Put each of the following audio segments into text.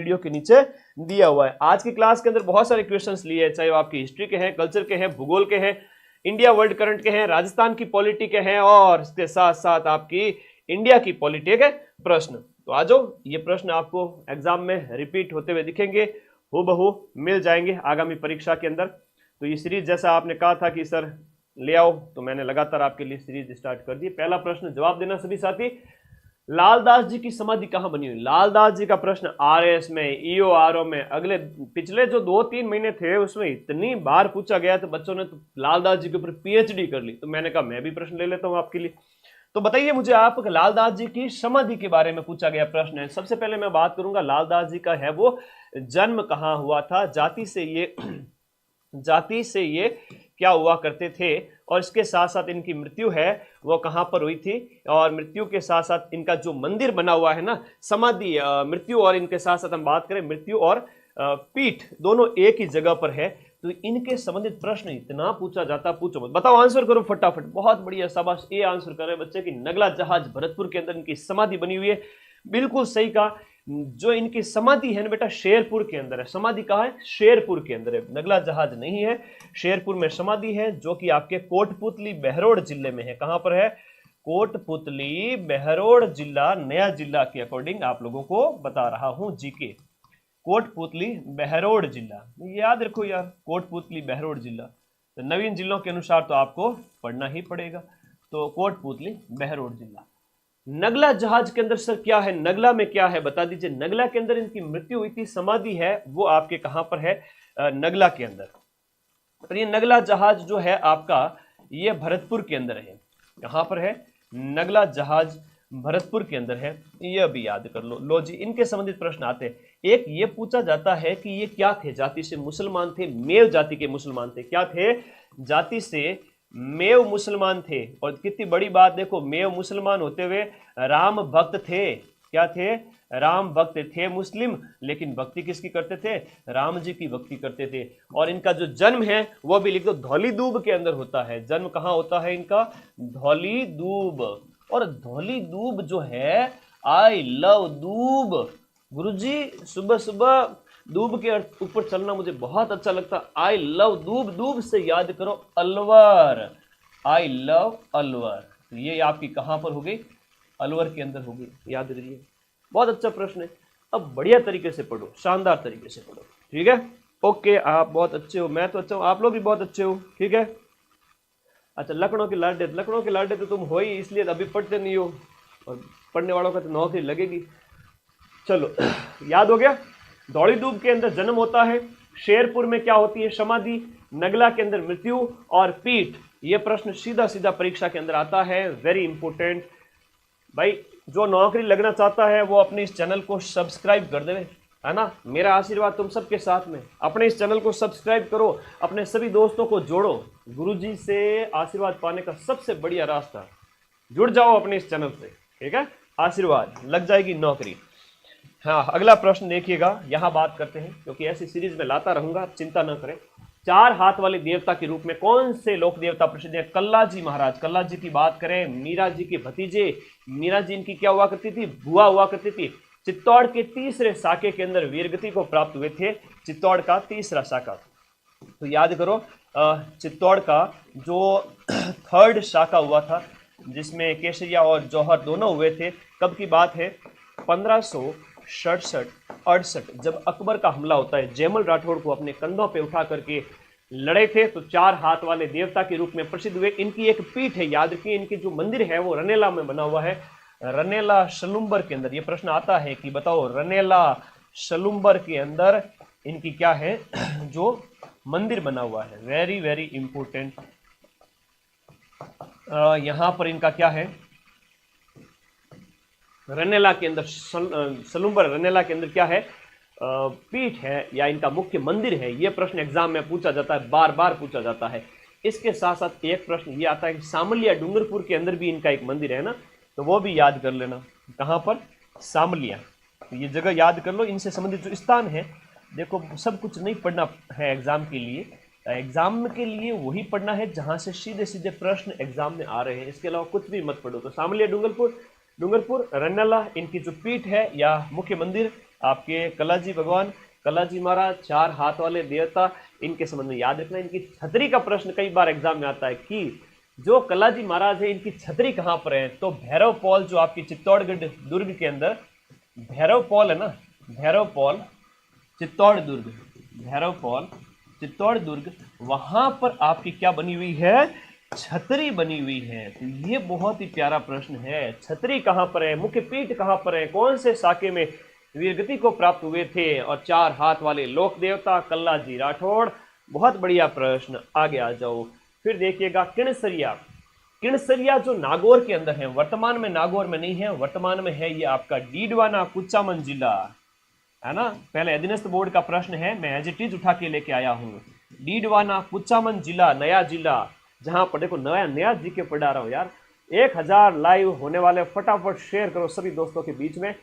Video के नीचे दिया हुआ है। आज की क्लास के अंदर बहुत सारे क्वेश्चंस लिए हैं, चाहे वो आपकी हिस्ट्री के हैं, कल्चर के हैं, भूगोल के हैं, इंडिया वर्ल्ड करंट के हैं, राजस्थान की पॉलिटी के हैं और इसके साथ साथ आपकी इंडिया की पॉलिटी के प्रश्न। तो आ जाओ, ये प्रश्न आपको एग्जाम में रिपीट होते हुए दिखेंगे, हूबहू मिल जाएंगे आगामी परीक्षा के अंदर। तो ये सीरीज जैसा आपने कहा था कि सर ले आओ, तो मैंने लगातार आपके लिए सीरीज स्टार्ट कर दी। पहला प्रश्न जवाब देना सभी साथी, लालदास जी की समाधि कहां बनी हुई? लालदास जी का प्रश्न आरएस में, ईओआरओ में, अगले पिछले जो 2-3 महीने थे उसमें इतनी बार पूछा गया तो बच्चों ने तो लालदास जी के ऊपर पीएचडी कर ली। तो मैंने कहा मैं भी प्रश्न ले लेता हूं आपके लिए। तो बताइए मुझे आप, लालदास जी की समाधि के बारे में पूछा गया प्रश्न है। सबसे पहले मैं बात करूंगा लालदास जी का है वो जन्म कहां हुआ था, जाति से ये क्या हुआ करते थे, और इसके साथ साथ इनकी मृत्यु है वो कहां पर हुई थी, और मृत्यु के साथ साथ इनका जो मंदिर बना हुआ है ना, समाधि, मृत्यु और इनके साथ साथ हम बात करें मृत्यु और पीठ दोनों एक ही जगह पर है। तो इनके संबंधित प्रश्न इतना पूछा जाता, पूछो मत, बताओ आंसर करो फटाफट। बहुत बढ़िया, शाबाश, ये आंसर कर रहे बच्चे कि नगला जहाज भरतपुर के अंदर इनकी समाधि बनी हुई है। बिल्कुल सही कहा, जो इनकी समाधि है ना बेटा शेरपुर के अंदर है। समाधि कहाँ है? शेरपुर के अंदर है, नगला जहाज नहीं है, शेरपुर में समाधि है, जो कि आपके कोटपुतली बहरोड जिले में है। कहां पर है? कोटपुतली बहरोड जिला, नया जिला के अकॉर्डिंग आप लोगों को बता रहा हूं जीके। कोटपुतली बहरोड जिला, याद रखो यार, कोटपुतली बहरोड जिला। तो नवीन जिलों के अनुसार तो आपको पढ़ना ही पड़ेगा। तो कोटपुतली बहरोड जिला। नगला जहाज के अंदर सर क्या है, नगला में क्या है बता दीजिए। नगला के अंदर इनकी मृत्यु हुई थी, समाधि है वो आपके कहां पर है? नगला के अंदर। तो ये नगला जहाज जो है आपका ये भरतपुर के अंदर है। कहां पर है? नगला जहाज भरतपुर के अंदर है, ये भी याद कर लो। लो जी, इनके संबंधित प्रश्न आते हैं। एक ये पूछा जाता है कि ये क्या थे? जाति से मुसलमान थे, मेव जाति के मुसलमान थे। क्या थे? जाति से मेव मुसलमान थे। और कितनी बड़ी बात देखो, मेव मुसलमान होते हुए राम भक्त थे। क्या थे? राम भक्त थे मुस्लिम, लेकिन भक्ति किसकी करते थे? राम जी की भक्ति करते थे। और इनका जो जन्म है वो भी लिख दो, धौली दूब के अंदर होता है। जन्म कहां होता है इनका? धौली दूब। और धौली दूब जो है, आई लव दूब। गुरुजी सुबह सुबह दूब के ऊपर चलना मुझे बहुत अच्छा लगता। आई लव दूब, दूब से याद करो अलवर, आई लव अलवर। तो ये आपकी कहां पर हो गई? अलवर के अंदर होगी, याद रखिए। बहुत अच्छा प्रश्न है। अब बढ़िया तरीके से पढ़ो, शानदार तरीके से पढ़ो, ठीक है? ओके, आप बहुत अच्छे हो, मैं तो अच्छा हूं, आप लोग भी बहुत अच्छे हो, ठीक है? अच्छा, लखनऊ के लाडे तो तुम हो ही, इसलिए अभी पढ़ते नहीं हो, और पढ़ने वालों का तो नौकरी लगेगी। चलो, याद हो गया। धौली दूब के अंदर जन्म होता है, शेरपुर में क्या होती है? समाधि, नगला के अंदर मृत्यु और पीठ। ये प्रश्न सीधा सीधा परीक्षा के अंदर आता है, वेरी इंपॉर्टेंट। भाई जो नौकरी लगना चाहता है वो अपने इस चैनल को सब्सक्राइब कर देवे, है ना? मेरा आशीर्वाद तुम सबके साथ में। अपने इस चैनल को सब्सक्राइब करो, अपने सभी दोस्तों को जोड़ो। गुरुजी से आशीर्वाद पाने का सबसे बढ़िया रास्ता, जुड़ जाओ अपने इस चैनल से, ठीक है? आशीर्वाद, लग जाएगी नौकरी। हाँ, अगला प्रश्न देखिएगा, यहां बात करते हैं, क्योंकि ऐसी सीरीज में लाता रहूंगा, चिंता न करें। 4 हाथ वाले देवता के रूप में कौन से लोक देवता प्रसिद्ध है? कल्ला जी महाराज। कल्ला जी की बात करें, मीरा जी के भतीजे, मीरा जी इनकी क्या हुआ करती थी? बुआ हुआ करती थी। चित्तौड़ के तीसरे शाखे के अंदर वीरगति को प्राप्त हुए थे, चित्तौड़ का तीसरा शाखा। तो याद करो, चित्तौड़ का जो 3rd शाखा हुआ था, जिसमें केसरिया और जौहर दोनों हुए थे, कब की बात है? 1567-68, जब अकबर का हमला होता है, जयमल राठौड़ को अपने कंधों पे उठा करके लड़े थे, तो 4 हाथ वाले देवता के रूप में प्रसिद्ध हुए। इनकी एक पीठ है, याद रखिए, इनकी जो मंदिर है वो रनेला में बना हुआ है, रनेला शलुम्बर के अंदर। ये प्रश्न आता है कि बताओ रनेला शलुम्बर के अंदर इनकी क्या है जो मंदिर बना हुआ है? Very very important. यहां पर इनका क्या है? रनेला के अंदर, सलुम्बर रनेला के अंदर क्या है? पीठ है या इनका मुख्य मंदिर है? यह प्रश्न एग्जाम में पूछा जाता है, बार बार पूछा जाता है। इसके साथ साथ एक प्रश्न ये आता है कि सामलिया डूंगरपुर के अंदर भी इनका एक मंदिर है ना, तो वो भी याद कर लेना। कहां पर? सामलिया। तो ये जगह याद कर लो, इनसे संबंधित जो स्थान है। देखो, सब कुछ नहीं पढ़ना है एग्जाम के लिए, एग्जाम के लिए वही पढ़ना है जहां से सीधे सीधे प्रश्न एग्जाम में आ रहे हैं, इसके अलावा कुछ भी मत पढ़ो। तो सामलिया डूंगरपुर, रन्नला इनकी जो पीठ है या मुख्य मंदिर, आपके कलाजी भगवान, कलाजी महाराज, 4 हाथ वाले देवता, इनके संबंध में याद रखना। इनकी छतरी का प्रश्न कई बार एग्जाम में आता है कि जो कलाजी महाराज है इनकी छतरी कहाँ पर है, तो भैरव पॉल जो आपकी चित्तौड़गढ़ दुर्ग के अंदर भैरव पॉल है ना, भैरव पॉल चित्तौड़ दुर्ग, भैरव पॉल चित्तौड़ दुर्ग, वहां पर आपकी क्या बनी हुई है, छतरी बनी हुई है। तो ये बहुत ही प्यारा प्रश्न है, छतरी कहां पर है, मुख्य पीठ कहां पर है, कौन से साके में वीरगति को प्राप्त हुए थे, और 4 हाथ वाले लोक देवता कल्लाजी राठौड़। बहुत बढ़िया प्रश्न, आगे आ जाओ। फिर देखिएगा किणसरिया, किणसरिया जो नागौर के अंदर है, वर्तमान में नागौर में नहीं है, वर्तमान में है ये आपका डीडवाना कुचामन जिला, है ना। पहले अधीनस्थ बोर्ड का प्रश्न है, मैं एज इट इज उठा के लेके आया हूँ। डीडवाना कुचामन जिला, नया जिला, जहां पर देखो नया जीके पढ़ा रहा हूं यार। 1000 लाइव होने वाले, फटाफट शेयर करो सभी दोस्तों के बीच में।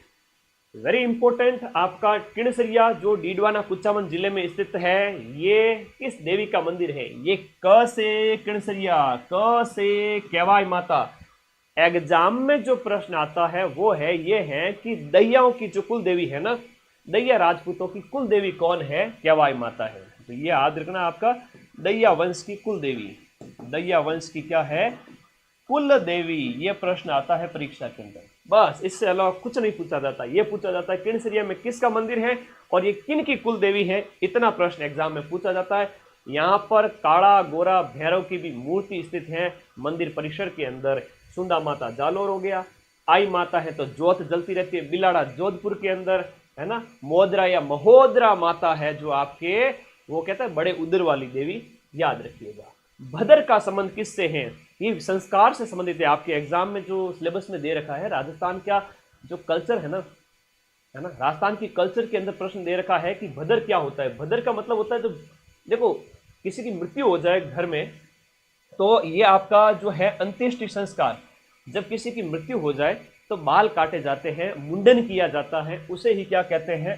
वेरी इंपॉर्टेंट, आपका किणसरिया जो डीडवाना कुचामन जिले में स्थित है, ये किस देवी का मंदिर है, ये क से किणसरिया, क से केवाई माता। एग्जाम में जो प्रश्न आता है वो है, ये है कि दैयाओं की जो कुल देवी है ना, दैया राजपूतों की कुल देवी कौन है, केवाई माता है। तो ये याद रखना, आपका दैया वंश की कुल देवी, दैया वंश की क्या है, कुल देवी। ये प्रश्न आता है परीक्षा के अंदर, बस इससे अलावा कुछ नहीं पूछा जाता। ये पूछा जाता है किणसरिया में किसका मंदिर है और ये किन की कुल देवी है, इतना प्रश्न एग्जाम में पूछा जाता है। यहाँ पर काड़ा गोरा भैरव की भी मूर्ति स्थित है मंदिर परिसर के अंदर। सुंदा माता जालोर हो गया, आई माता है तो जोत जलती रहती है, बिलाड़ा जोधपुर के अंदर, है ना। मोदरा या महोदरा माता है जो आपके, वो कहता है बड़े उदर वाली देवी, याद रखिएगा। भदर का संबंध किससे है, ये संस्कार से संबंधित है। आपके एग्जाम में जो सिलेबस में दे रखा है, राजस्थान का जो कल्चर है ना, राजस्थान की कल्चर के अंदर प्रश्न दे रखा है कि भदर क्या होता है। भदर का मतलब होता है, तो देखो किसी की मृत्यु हो जाए घर में, तो ये आपका जो है अंत्येष्टि संस्कार। जब किसी की मृत्यु हो जाए तो बाल काटे जाते हैं, मुंडन किया जाता है, उसे ही क्या कहते हैं,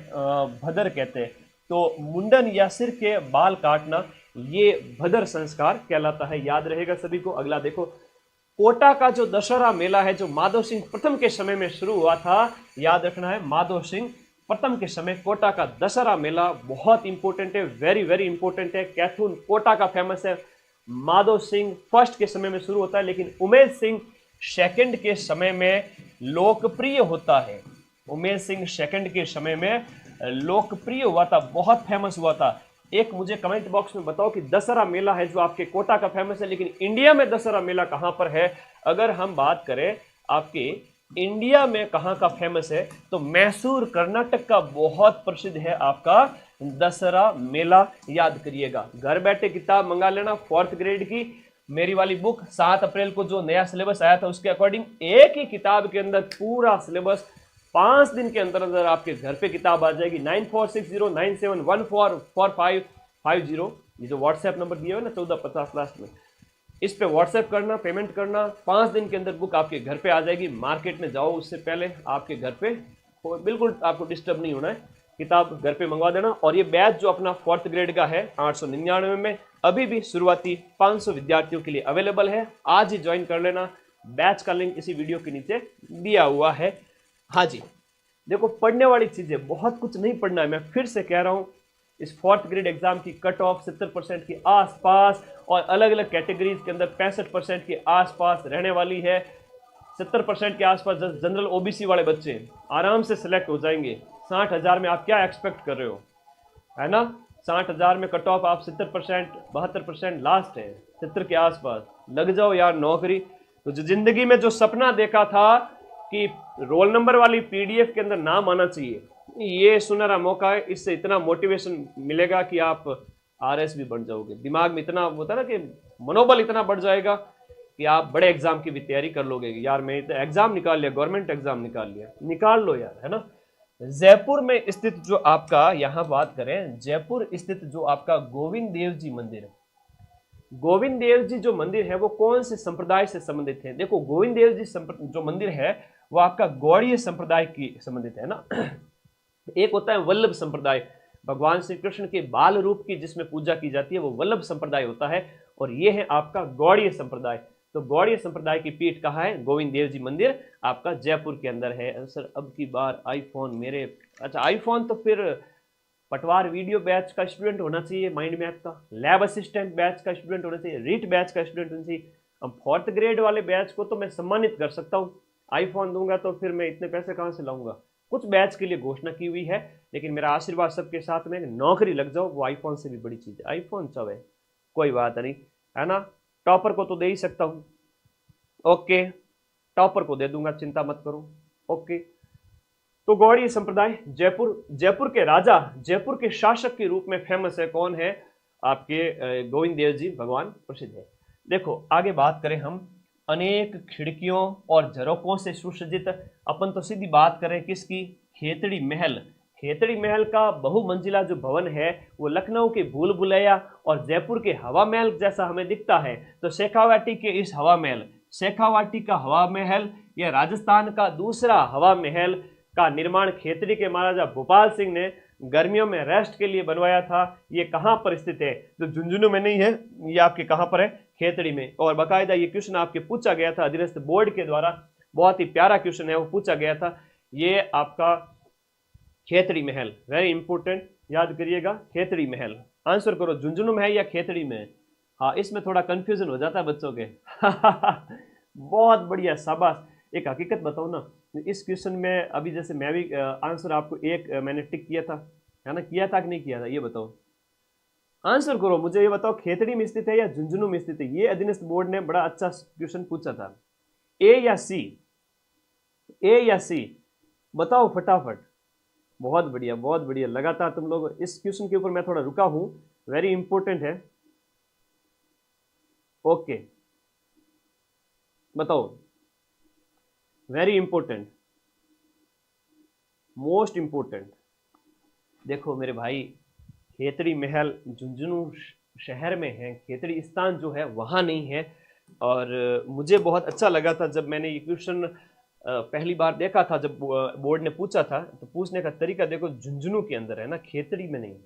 भदर कहते हैं। तो मुंडन या सिर के बाल काटना, ये भदर संस्कार कहलाता है, याद रहेगा सभी को। अगला देखो, कोटा का जो दशहरा मेला है, जो माधव सिंह प्रथम के समय में शुरू हुआ था, याद रखना है, माधव सिंह प्रथम के समय कोटा का दशहरा मेला बहुत इंपॉर्टेंट है, वेरी वेरी इंपॉर्टेंट है। कैथून कोटा का फेमस है, माधव सिंह फर्स्ट के समय में शुरू होता है, लेकिन उमेश सिंह सेकंड के समय में लोकप्रिय होता है। उमेश सिंह सेकंड के समय में लोकप्रिय हुआ था, बहुत फेमस हुआ था। एक मुझे कमेंट बॉक्स में बताओ कि दशहरा मेला है जो आपके कोटा का फेमस है, लेकिन इंडिया में दशहरा मेला कहां पर है। अगर हम बात करें आपके इंडिया में कहां का फेमस है, तो मैसूर कर्नाटक का बहुत प्रसिद्ध है आपका दशहरा मेला, याद करिएगा। घर बैठे किताब मंगा लेना 4th ग्रेड की, मेरी वाली बुक 7 अप्रैल को जो नया सिलेबस आया था उसके अकॉर्डिंग एक ही किताब के अंदर पूरा सिलेबस 5 दिन के अंदर अंदर आपके घर पे किताब आ जाएगी। 946097144550, ये जो व्हाट्सएप नंबर दिया हुआ है ना 1450 लास्ट में, इस पे व्हाट्सएप करना, पेमेंट करना, 5 दिन के अंदर बुक आपके घर पे आ जाएगी। मार्केट में जाओ उससे पहले आपके घर पे, बिल्कुल आपको डिस्टर्ब नहीं होना है, किताब घर पे मंगवा देना। और ये बैच जो अपना 4th ग्रेड का है 899 में, अभी भी शुरुआती 500 विद्यार्थियों के लिए अवेलेबल है, आज ही ज्वाइन कर लेना। बैच का लिंक इसी वीडियो के नीचे दिया हुआ है। हाँ जी, देखो पढ़ने वाली चीजें बहुत कुछ नहीं पढ़ना है, मैं फिर से कह रहा हूं। इस 4th ग्रेड एग्जाम की कट ऑफ 70% के आसपास और अलग अलग कैटेगरीज के अंदर 65% के आसपास रहने वाली है। 70% के आसपास जनरल ओबीसी वाले बच्चे आराम से सिलेक्ट हो जाएंगे। 60,000 में आप क्या एक्सपेक्ट कर रहे हो, है ना। 60,000 में कट ऑफ आप 70%, 72% लास्ट है, 70 के आसपास लग जाओ यार नौकरी। तो जो जिंदगी में जो सपना देखा था कि रोल नंबर वाली पीडीएफ के अंदर नाम आना चाहिए, ये सुनहरा मौका है। इससे इतना मोटिवेशन मिलेगा कि आप आरएस भी बन जाओगे। दिमाग में इतना होता है ना कि मनोबल इतना बढ़ जाएगा कि आप बड़े एग्जाम की भी तैयारी कर लोगे। यार मैं एग्जाम निकाल लिया, गवर्नमेंट एग्जाम निकाल लिया, निकाल लो यार, है ना। जयपुर में स्थित जो आपका, यहां बात करें जयपुर स्थित जो आपका गोविंद देव जी मंदिर है, गोविंद देव जी जो मंदिर है वो कौन से संप्रदाय से संबंधित है। देखो गोविंद देव जी जो मंदिर है वो आपका गौड़ीय संप्रदाय की संबंधित है ना। एक होता है वल्लभ संप्रदाय, भगवान श्री कृष्ण के बाल रूप की जिसमें पूजा की जाती है वो वल्लभ संप्रदाय होता है, और ये है आपका गौड़ीय संप्रदाय। तो गौड़ीय संप्रदाय की पीठ कहाँ है, गोविंद देव जी मंदिर आपका जयपुर के अंदर है। सर अब की बार आईफोन मेरे अच्छा आईफोन तो फिर पटवार वीडियो बैच का स्टूडेंट होना चाहिए, माइंड मैप का लैब असिस्टेंट बैच का स्टूडेंट होना चाहिए, रीट बैच का स्टूडेंट होना चाहिए। अब 4th ग्रेड वाले बैच को तो मैं सम्मानित कर सकता हूँ, आईफोन दूंगा तो फिर मैं इतने पैसे कहाँ से लाऊंगा। कुछ बैच के लिए घोषणा की हुई है, लेकिन मेरा आशीर्वाद सबके साथ में नौकरी लग जाओ, वो आईफोन से भी बड़ी चीज है। आईफोन सब है, कोई बात नहीं, है ना। टॉपर को तो दे ही सकता हूँ, ओके, टॉपर को दे दूंगा, चिंता मत करो, ओके। तो गौड़ीय संप्रदाय जयपुर, जयपुर के राजा, जयपुर के शासक के रूप में फेमस है, कौन है आपके गोविंद देव जी भगवान प्रसिद्ध है। देखो आगे बात करें हम, अनेक खिड़कियों और झरोकों से सुसज्जित, अपन तो सीधी बात करें किसकी, खेतड़ी महल। खेतड़ी महल का बहुमंजिला जो भवन है वो लखनऊ के भूल भुलैया और जयपुर के हवा महल जैसा हमें दिखता है। तो शेखावाटी के इस हवा महल, शेखावाटी का हवा महल या राजस्थान का दूसरा हवा महल का निर्माण खेतड़ी के महाराजा भोपाल सिंह ने गर्मियों में रेस्ट के लिए बनवाया था। ये कहाँ पर स्थित है, जो झुंझुनू में नहीं है, ये आपके कहाँ पर है, खेतड़ी में। और बाकायदा ये क्वेश्चन आपके पूछा गया था अधीनस्थ बोर्ड के द्वारा, बहुत ही प्यारा क्वेश्चन है, वो पूछा गया था। ये आपका खेतड़ी महल, वेरी इंपॉर्टेंट, याद करिएगा, खेतड़ी महल। आंसर करो, झुंझुनू में है या खेतड़ी में है। हाँ, इसमें थोड़ा कंफ्यूजन हो जाता है बच्चों के बहुत बढ़िया, शाबाश। एक हकीकत बताओ ना, इस क्वेश्चन में अभी जैसे मैं भी आंसर आपको एक मैंने टिक किया था, है ना, किया था कि नहीं किया था, ये बताओ, आंसर करो मुझे, ये बताओ खेतड़ी में स्थित है या झुंझुनू में स्थित है। ये अधीनस्थ बोर्ड ने बड़ा अच्छा क्वेश्चन पूछा था, ए या सी, ए या सी, बताओ फटाफट। बहुत बढ़िया, बहुत बढ़िया, लगातार तुम लोग, इस क्वेश्चन के ऊपर मैं थोड़ा रुका हूं, वेरी इंपॉर्टेंट है, ओके, बताओ, वेरी इंपॉर्टेंट, मोस्ट इंपॉर्टेंट। देखो मेरे भाई, खेतड़ी महल झुंझुनू शहर में है, खेतड़ी स्थान जो है वहां नहीं है। और मुझे बहुत अच्छा लगा था जब मैंने ये क्वेश्चन पहली बार देखा था, जब बोर्ड ने पूछा था, तो पूछने का तरीका देखो, झुंझुनू के अंदर है ना, खेतड़ी में नहीं है,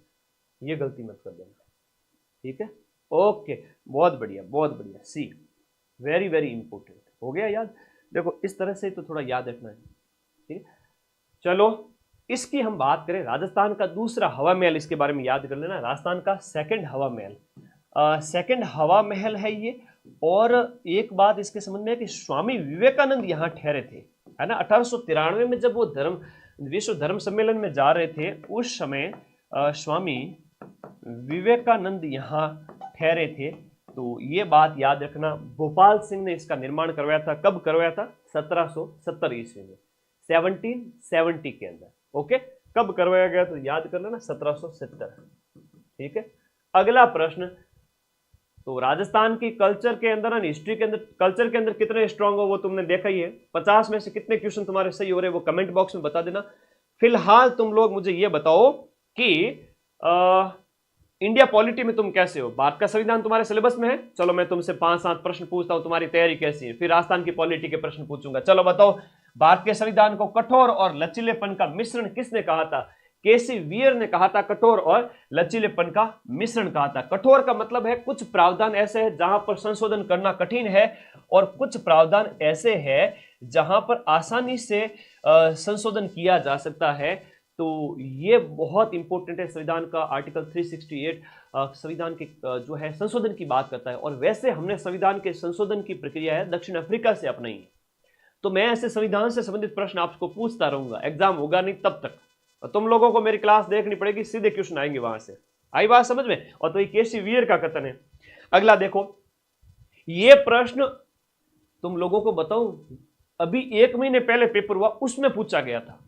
ये गलती मत कर देना, ठीक है, ओके, बहुत बढ़िया, बहुत बढ़िया, सी, वेरी वेरी इंपॉर्टेंट, हो गया याद। देखो इस तरह से तो थोड़ा याद रखना है, ठीक है। चलो इसकी हम बात करें, राजस्थान का दूसरा हवा महल, इसके बारे में याद कर लेना, राजस्थान का सेकंड हवा महल, सेकंड हवा महल है ये। और एक बात इसके संबंध में है कि स्वामी विवेकानंद यहाँ ठहरे थे, है ना, 1893 में जब वो विश्व धर्म सम्मेलन में जा रहे थे, उस समय स्वामी विवेकानंद यहाँ ठहरे थे। तो ये बात याद रखना, भोपाल सिंह ने इसका निर्माण करवाया था, कब करवाया था, 1770 ईस्वी में, 1770 के अंदर, ओके, कब करवाया गया तो याद कर लेना, 1770, ठीक है। अगला प्रश्न, तो राजस्थान की कल्चर के अंदर, हिस्ट्री के अंदर, कल्चर के अंदर कितने स्ट्रांग हो वो तुमने देखा ही है। 50 में से कितने क्वेश्चन तुम्हारे सही हो रहे हैं वो कमेंट बॉक्स में बता देना। फिलहाल तुम लोग मुझे ये बताओ कि इंडिया पॉलिटी में तुम कैसे हो, भारत का संविधान तुम्हारे सिलेबस में है। चलो मैं तुमसे 5-7 प्रश्न पूछता हूं, तुम्हारी तैयारी कैसी है, फिर राजस्थान की पॉलिटी के प्रश्न पूछूंगा। चलो बताओ, भारत के संविधान को कठोर और लचीलेपन का मिश्रण किसने कहा था। केसी वीर ने कहा था कठोर और लचीलेपन का मिश्रण कहा था। कठोर का मतलब है कुछ प्रावधान ऐसे हैं जहां पर संशोधन करना कठिन है, और कुछ प्रावधान ऐसे हैं जहां पर आसानी से संशोधन किया जा सकता है। तो ये बहुत इंपॉर्टेंट है, संविधान का आर्टिकल 368 संविधान के जो है संशोधन की बात करता है। और वैसे हमने संविधान के संशोधन की प्रक्रिया है दक्षिण अफ्रीका से अपनाई है। तो मैं ऐसे संविधान से संबंधित प्रश्न आपको पूछता रहूंगा, एग्जाम होगा नहीं तब तक, और तुम लोगों को मेरी क्लास देखनी पड़ेगी, सीधे क्वेश्चन आएंगे वहां से। आई बात समझ में। और तो ये केसी वीर का कथन है। अगला देखो, ये प्रश्न तुम लोगों को बताऊं, अभी 1 महीने पहले पेपर हुआ, उसमें पूछा गया था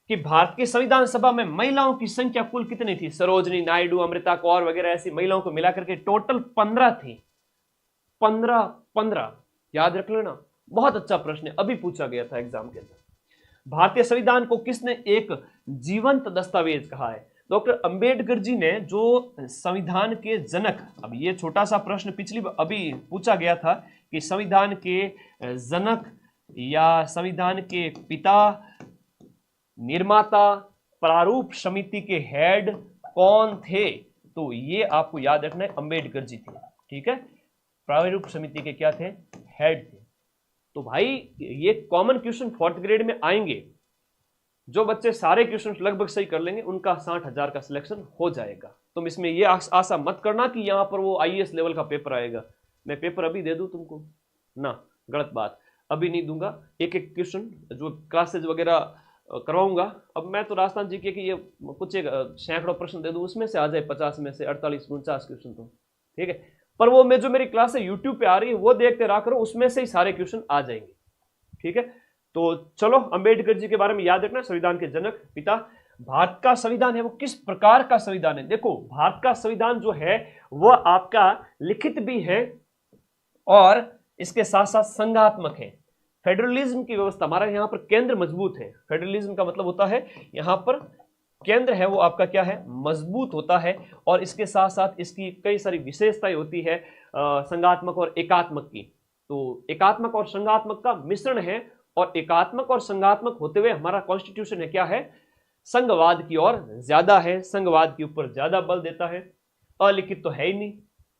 कि भारत की संविधान सभा में महिलाओं की संख्या कुल कितनी थी। सरोजनी नायडू, अमृता कौर वगैरह ऐसी महिलाओं को मिलाकर के टोटल 15 थी। 15 याद रख लेना, बहुत अच्छा प्रश्न है, अभी पूछा गया था एग्जाम के अंदर। भारतीय संविधान को किसने एक जीवंत दस्तावेज कहा है। डॉक्टर अंबेडकर जी ने, जो संविधान के जनक, अब ये छोटा सा प्रश्न पिछली अभी पूछा गया था कि संविधान के जनक या संविधान के पिता, निर्माता, प्रारूप समिति के हेड कौन थे। तो ये आपको याद रखना है, अंबेडकर जी थे, ठीक है, प्रारूप समिति के क्या थे, हेड थे। तो भाई ये कॉमन क्वेश्चन 4th ग्रेड में आएंगे, जो बच्चे सारे क्वेश्चन लगभग सही कर लेंगे उनका 60,000 का सिलेक्शन हो जाएगा। तुम इसमें ये आशा मत करना कि यहाँ पर वो IAS लेवल का पेपर आएगा, मैं पेपर अभी दे दूं तुमको ना, गलत बात, अभी नहीं दूंगा। एक एक क्वेश्चन जो क्लासेज वगैरह करवाऊंगा, अब मैं तो राजस्थान जी के ये कुछ एक सैकड़ों प्रश्न दे दूं, उसमें से आ जाए 50 में से 48-49 क्वेश्चन तो ठीक है, पर वो मैं जो मेरी क्लास है यूट्यूब पे आ रही है वो देखते रहा करो, उसमें से ही सारे क्वेश्चन आ जाएंगे, ठीक है। तो चलो, अंबेडकर जी के बारे में याद रखना, संविधान के जनक पिता। भारत का संविधान है वो किस प्रकार का संविधान है? देखो, भारत का संविधान जो है वह आपका लिखित भी है और इसके साथ साथ संघात्मक है। फेडरलिज्म की व्यवस्था, हमारा यहाँ पर केंद्र मजबूत है। फेडरलिज्म का मतलब होता है यहाँ पर केंद्र है वो आपका क्या है, मजबूत होता है, और इसके साथ साथ इसकी कई सारी विशेषताएं होती है संघात्मक और एकात्मक की। तो एकात्मक और संघात्मक का मिश्रण है, और एकात्मक और संघात्मक होते हुए हमारा कॉन्स्टिट्यूशन है क्या है, संघवाद की ओर ज्यादा है, संघवाद के ऊपर ज्यादा बल देता है। अलिखित तो है ही नहीं,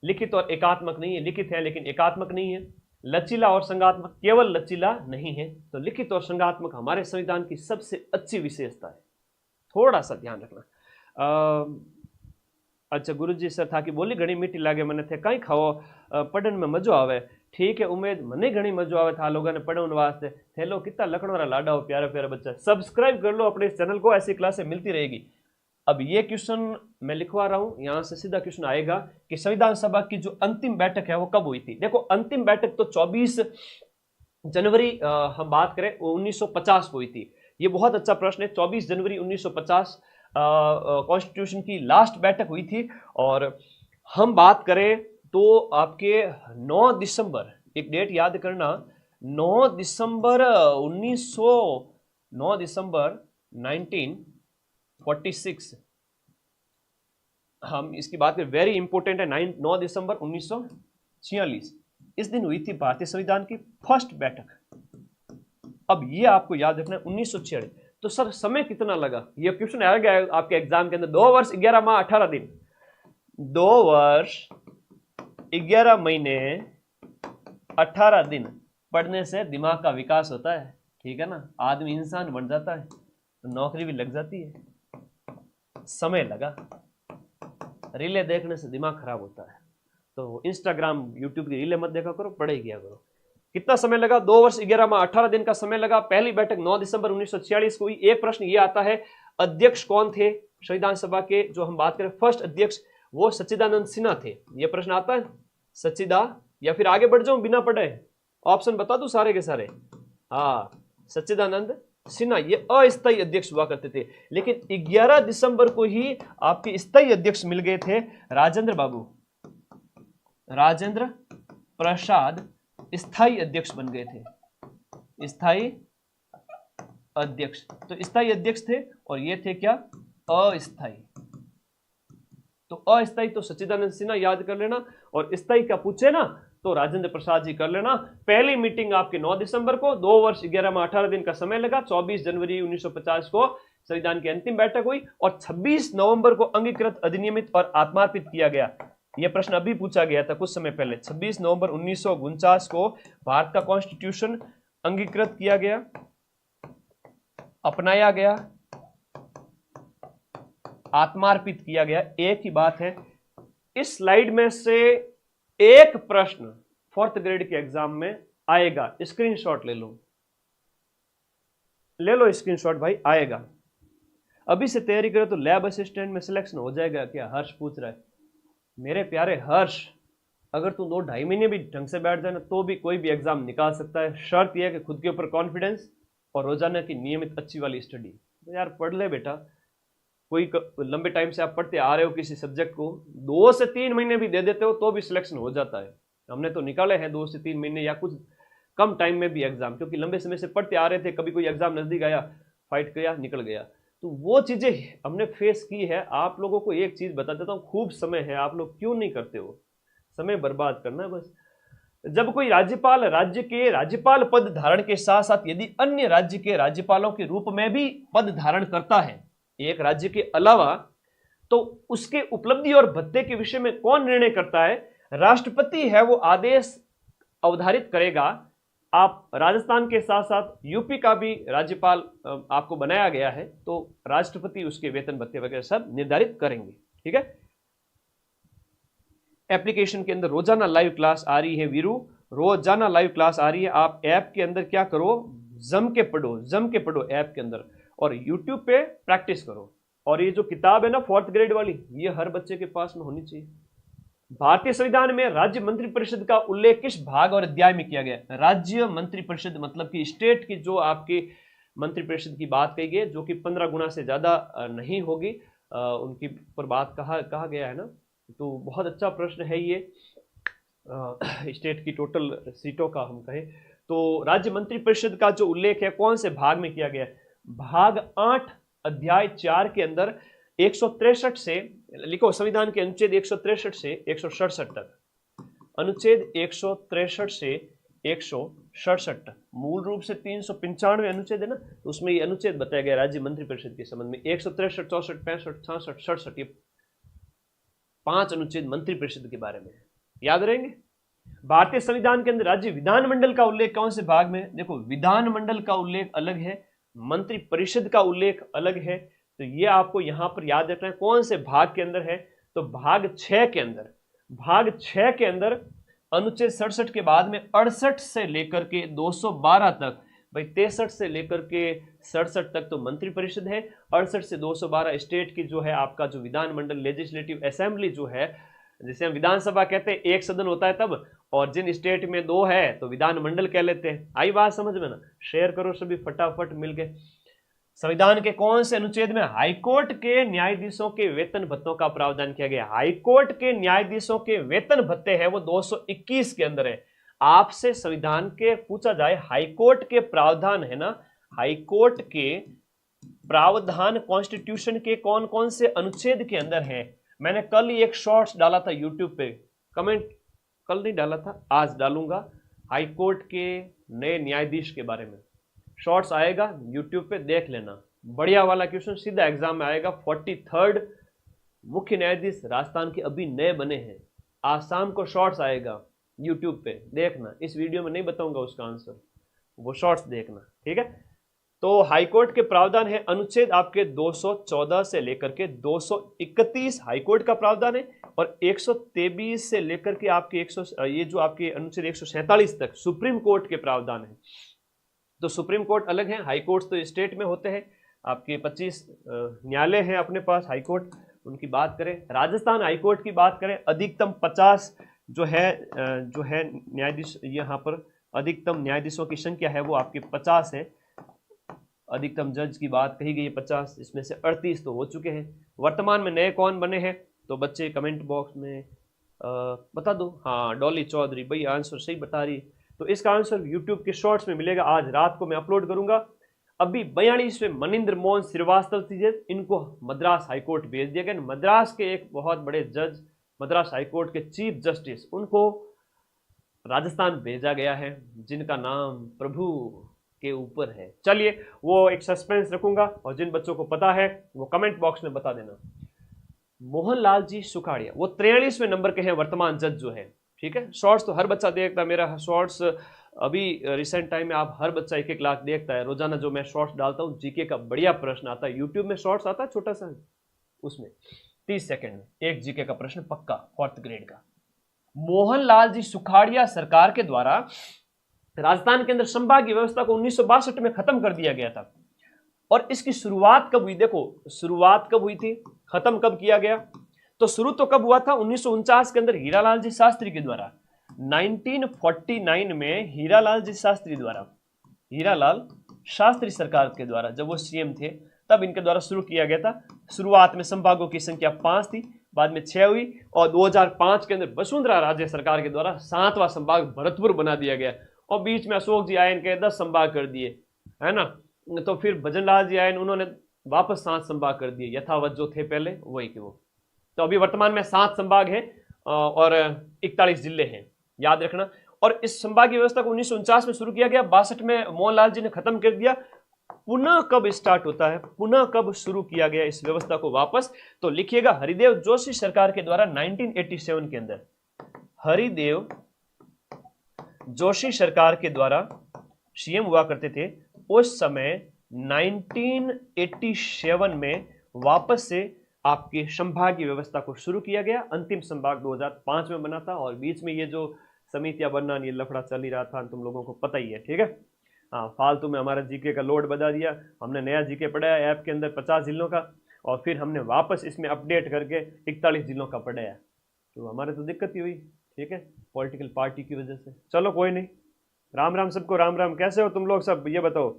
लिखित और एकात्मक नहीं है, लिखित है लेकिन एकात्मक नहीं है। लचीला और संघात्मक, केवल लचीला नहीं है। तो लिखित और संघात्मक हमारे संविधान की सबसे अच्छी विशेषता है, थोड़ा सा ध्यान रखना। अच्छा, गुरुजी सर था कि बोली घणी मीठी लागे મને थे कहीं खाओ पढ़न में मजो आवे। ठीक है उमेद, मने घणी मजो आवे था लोगों ने पढ़न वास्ते। थेलो कितना लखनवारा लाडा हो प्यारे प्यारे बच्चा, सब्सक्राइब कर लो अपने इस चैनल को, ऐसी क्लासें मिलती रहेगी। अब ये क्वेश्चन मैं लिखवा रहा हूं, यहां से सीधा क्वेश्चन आएगा कि संविधान सभा की जो अंतिम बैठक है वो कब हुई थी। देखो, अंतिम बैठक तो 24 जनवरी हम बात करें 1950 को हुई थी। ये बहुत अच्छा प्रश्न है। 24 जनवरी 1950 कॉन्स्टिट्यूशन की लास्ट बैठक हुई थी। और हम बात करें तो आपके 9 दिसंबर, एक डेट याद करना, 9 दिसंबर 1946 हम इसकी बात करें, वेरी इंपॉर्टेंट है। 9 दिसंबर 1946 इस दिन हुई थी भारतीय संविधान की फर्स्ट बैठक। अब ये आपको याद रखना है 1946। तो सर समय कितना लगा, ये क्वेश्चन आ गया आपके एग्जाम के अंदर। 2 वर्ष 11 माह 18 दिन, 2 वर्ष 11 महीने 18 दिन पढ़ने से दिमाग का विकास होता है, ठीक है ना, आदमी इंसान बन जाता है, तो नौकरी भी लग जाती है। समय लगा, रीले देखने से दिमाग खराब होता है, तो इंस्टाग्राम यूट्यूब की रीले मत देखा करो, पढ़ाई किया करो। कितना समय लगा? 2 वर्ष 11 माह 18 दिन का समय लगा। पहली बैठक 9 दिसंबर 1946 को हुई। एक प्रश्न ये आता है, अध्यक्ष कौन थे संविधान सभा के? जो हम बात करें फर्स्ट अध्यक्ष, वो सच्चिदानंद सिन्हा थे। ये प्रश्न आता है, सच्चिदा, या फिर आगे बढ़ जाऊं बिना पढ़े, ऑप्शन बता दूं सारे के सारे? हाँ, सच्चिदानंद सिन्हा ये अस्थायी अध्यक्ष हुआ करते थे, लेकिन 11 दिसंबर को ही आपके स्थायी अध्यक्ष मिल गए थे, राजेंद्र बाबू, राजेंद्र प्रसाद स्थायी अध्यक्ष बन गए थे, स्थायी अध्यक्ष। तो स्थायी अध्यक्ष थे और ये थे क्या, अस्थायी। तो अस्थायी तो सच्चिदानंद सिन्हा याद कर लेना, और स्थायी का पूछे ना तो राजेंद्र प्रसाद जी कर लेना। पहली मीटिंग आपके 9 दिसंबर को, 2 वर्ष 11 माह 18 दिन का समय लगा। 24 जनवरी 1950 को संविधान की अंतिम बैठक हुई, और 26 नवंबर को अंगीकृत, अधिनियमित और आत्मार्पित किया गया। यह प्रश्न अभी पूछा गया था कुछ समय पहले। 26 नवंबर 1949 को भारत का कॉन्स्टिट्यूशन अंगीकृत किया गया, अपनाया गया, आत्मार्पित किया गया। एक ही बात है, इस स्लाइड में से एक प्रश्न 4th ग्रेड के एग्जाम में आएगा, स्क्रीनशॉट ले लो, ले लो स्क्रीनशॉट भाई, आएगा। अभी से तैयारी करो तो लैब असिस्टेंट में सिलेक्शन हो जाएगा क्या? हर्ष पूछ रहा है। मेरे प्यारे हर्ष, अगर तू 2-2.5 महीने भी ढंग से बैठ जाए ना तो भी कोई भी एग्जाम निकाल सकता है। शर्त यह है कि खुद के ऊपर कॉन्फिडेंस और रोजाना की नियमित अच्छी वाली स्टडी। तो यार पढ़ ले बेटा, कोई लंबे टाइम से आप पढ़ते आ रहे हो किसी सब्जेक्ट को, 2 से 3 महीने भी दे देते हो तो भी सिलेक्शन हो जाता है। हमने तो निकाले हैं 2 से 3 महीने या कुछ कम टाइम में भी एग्जाम, क्योंकि लंबे समय से पढ़ते आ रहे थे। कभी कोई एग्जाम नजदीक आया, फाइट किया, निकल गया। तो वो चीजें हमने फेस की है। आप लोगों को एक चीज बता देता हूँ, खूब समय है, आप लोग क्यों नहीं करते हो? समय बर्बाद करना है बस। जब कोई राज्यपाल राज्य के राज्यपाल पद धारण के साथ साथ यदि अन्य राज्य के राज्यपालों के रूप में भी पद धारण करता है एक राज्य के अलावा, तो उसके उपलब्धि और भत्ते के विषय में कौन निर्णय करता है? राष्ट्रपति है, वो आदेश अवधारित करेगा, आप राजस्थान के साथ साथ यूपी का भी राज्यपाल आपको बनाया गया है, तो राष्ट्रपति उसके वेतन भत्ते वगैरह सब निर्धारित करेंगे। ठीक है, एप्लीकेशन के अंदर रोजाना लाइव क्लास आ रही है वीरू, रोजाना लाइव क्लास आ रही है। आप ऐप के अंदर क्या करो, जम के पढ़ो ऐप के अंदर, और यूट्यूब पे प्रैक्टिस करो। और ये जो किताब है ना 4th ग्रेड वाली, ये हर बच्चे के पास में होनी चाहिए। भारतीय संविधान में राज्य मंत्रिपरिषद का उल्लेख किस भाग और अध्याय में किया गया? राज्य मंत्रिपरिषद मतलब कि स्टेट की जो आपकी मंत्रिपरिषद की बात कही गई, जो कि 15 गुना से ज्यादा नहीं होगी, उनकी पर बात कहा गया है ना। तो बहुत अच्छा प्रश्न है ये, स्टेट की टोटल सीटों का हम कहें तो राज्य मंत्रिपरिषद का जो उल्लेख है कौन से भाग में किया गया है? भाग 8 अध्याय 4 के अंदर 163 से, लिखो संविधान के अनुच्छेद 163 से 167 तक, अनुच्छेद 163 से 167 तक, मूल रूप से 395 अनुच्छेद है ना, तो उसमें ये अनुच्छेद बताया गया राज्य मंत्रिपरिषद के संबंध में। 163, 64, 65, 66, 67, ये 5 अनुच्छेद मंत्रिपरिषद के बारे में याद रहेंगे। भारतीय संविधान के अंदर राज्य विधानमंडल का उल्लेख कौन से भाग में? देखो, विधानमंडल का उल्लेख अलग है, मंत्रिपरिषद का उल्लेख अलग है, तो ये आपको यहां पर याद रखना है कौन से भाग के अंदर है। तो भाग 6 के अंदर, भाग 6 के अंदर अनुच्छेद 67 के बाद में 68 से लेकर के 212 तक, भाई 63 से लेकर के 67 तक तो मंत्रिपरिषद है, 68 से 212 स्टेट की जो है आपका जो विधानमंडल लेजिस्लेटिव असेंबली जो है, जिसे हम विधानसभा कहते हैं, एक सदन होता है तब, और जिन स्टेट में 2 है तो विधानमंडल कह लेते हैं। आई बात समझ में ना? शेयर करो सभी फटाफट मिलके। संविधान के कौन से अनुच्छेद में हाईकोर्ट के न्यायाधीशों के वेतन भत्तों का प्रावधान किया गया? हाईकोर्ट के न्यायाधीशों के वेतन भत्ते हैं वो 221 के अंदर है। आपसे संविधान के पूछा जाए हाईकोर्ट के प्रावधान है ना, हाईकोर्ट के प्रावधान कॉन्स्टिट्यूशन के कौन कौन से अनुच्छेद के अंदर है? मैंने कल ही एक शॉर्ट्स डाला था यूट्यूब पे, कमेंट कल नहीं डाला था, आज डालूंगा, हाईकोर्ट के नए न्यायाधीश के बारे में शॉर्ट्स आएगा यूट्यूब पे, देख लेना, बढ़िया वाला क्वेश्चन सीधा एग्जाम में आएगा। 43rd मुख्य न्यायाधीश राजस्थान के अभी नए बने हैं, आज शाम को शॉर्ट्स आएगा यूट्यूब पे, देखना, इस वीडियो में नहीं बताऊंगा उसका आंसर, वो शॉर्ट्स देखना। ठीक है, तो हाईकोर्ट के प्रावधान है अनुच्छेद आपके 214 से लेकर के 231 हाईकोर्ट का प्रावधान है, और 123 से लेकर के आपके ये जो आपके अनुच्छेद 147 तक सुप्रीम कोर्ट के प्रावधान है। तो सुप्रीम कोर्ट अलग है, हाई कोर्ट तो स्टेट में होते हैं, आपके 25 न्यायालय हैं अपने पास हाई कोर्ट, उनकी बात करें। राजस्थान हाई कोर्ट की बात करें, अधिकतम 50 जो है न्यायाधीश, यहाँ पर अधिकतम न्यायाधीशों की संख्या है वो आपके 50 है। अधिकतम जज की बात कही गई है 50, इसमें से 38 तो हो चुके हैं। वर्तमान में नए कौन बने हैं तो बच्चे कमेंट बॉक्स में बता दो। हाँ, डॉली चौधरी भाई आंसर सही बता रही, तो इसका आंसर यूट्यूब के शॉर्ट्स में मिलेगा, आज रात को मैं अपलोड करूंगा। अभी 42वें मनिंद्र मोहन श्रीवास्तव थे, इनको मद्रास हाईकोर्ट भेज दिया गया। मद्रास के एक बहुत बड़े जज, मद्रास हाईकोर्ट के चीफ जस्टिस, उनको राजस्थान भेजा गया है, जिनका नाम प्रभु के ऊपर है। चलिए, वो एक सस्पेंस रखूंगा, और जिन बच्चों को पता है वो कमेंट बॉक्स में बता देना। मोहनलाल जी सुखाड़िया वो 43वें नंबर के हैं वर्तमान जज जो है। ठीक है, शॉर्ट्स तो हर बच्चा देखता, मेरा शॉर्ट्स अभी रिसेंट टाइम में आप हर बच्चा 1-1 लाख देखता है रोजाना, जो मैं शॉर्ट्स डालता हूँ। जीके का बढ़िया प्रश्न आता है यूट्यूब में, शॉर्ट्स आता है छोटा सा, उसमें 30 सेकंड में एक जीके का प्रश्न पक्का 4th ग्रेड का। मोहनलाल जी सुखाड़िया सरकार के द्वारा राजस्थान के अंदर संभागीय व्यवस्था को 1962 में खत्म कर दिया गया था। और इसकी शुरुआत कब हुई? देखो, शुरुआत कब हुई थी, खत्म कब किया गया? तो शुरू तो कब हुआ था? 1949 के अंदर हीरालाल जी शास्त्री के द्वारा। 1949 में हीरालाल जी शास्त्री द्वारा, हीरालाल शास्त्री सरकार के द्वारा, जब वो सीएम थे तब इनके द्वारा शुरू किया गया था। शुरुआत में संभागों की संख्या 5 थी, बाद में 6 हुई, और 2005 के अंदर वसुंधरा राजे सरकार के द्वारा 7वां संभाग भरतपुर बना दिया गया, और बीच में अशोक जी आए, इनके 10 संभाग कर दिए, है ना। तो फिर भजनलाल जी आए, उन्होंने वापस 7 संभाग कर दिए, यथावत जो थे पहले वही के वो। तो अभी वर्तमान में 7 संभाग हैं और 41 जिले हैं, याद रखना। और इस संभागीय व्यवस्था को 1949 में शुरू किया गया, 62 में मोहनलाल जी ने खत्म कर दिया। पुनः कब स्टार्ट होता है, पुनः कब शुरू किया गया इस व्यवस्था को वापस? तो लिखिएगा, हरिदेव जोशी सरकार के द्वारा 1987 के अंदर, हरिदेव जोशी सरकार के द्वारा सीएम हुआ करते थे, उस समय 1987 में वापस से आपके संभागीय व्यवस्था को शुरू किया गया। अंतिम संभाग 2005 में बना था और बीच में ये जो समितियां बनना, ये लफड़ा चल ही रहा था, तुम लोगों को पता ही है, ठीक है। हाँ, फालतू में हमारा जीके का लोड बढ़ा दिया, हमने नया जीके पढ़ाया ऐप के अंदर 50 जिलों का, और फिर हमने वापस इसमें अपडेट करके 41 जिलों का पढ़ाया, तो हमारे तो दिक्कत ही हुई, ठीक है, पॉलिटिकल पार्टी की वजह से। चलो कोई नहीं, राम राम सबको, राम राम। कैसे हो तुम लोग सब, ये बताओ।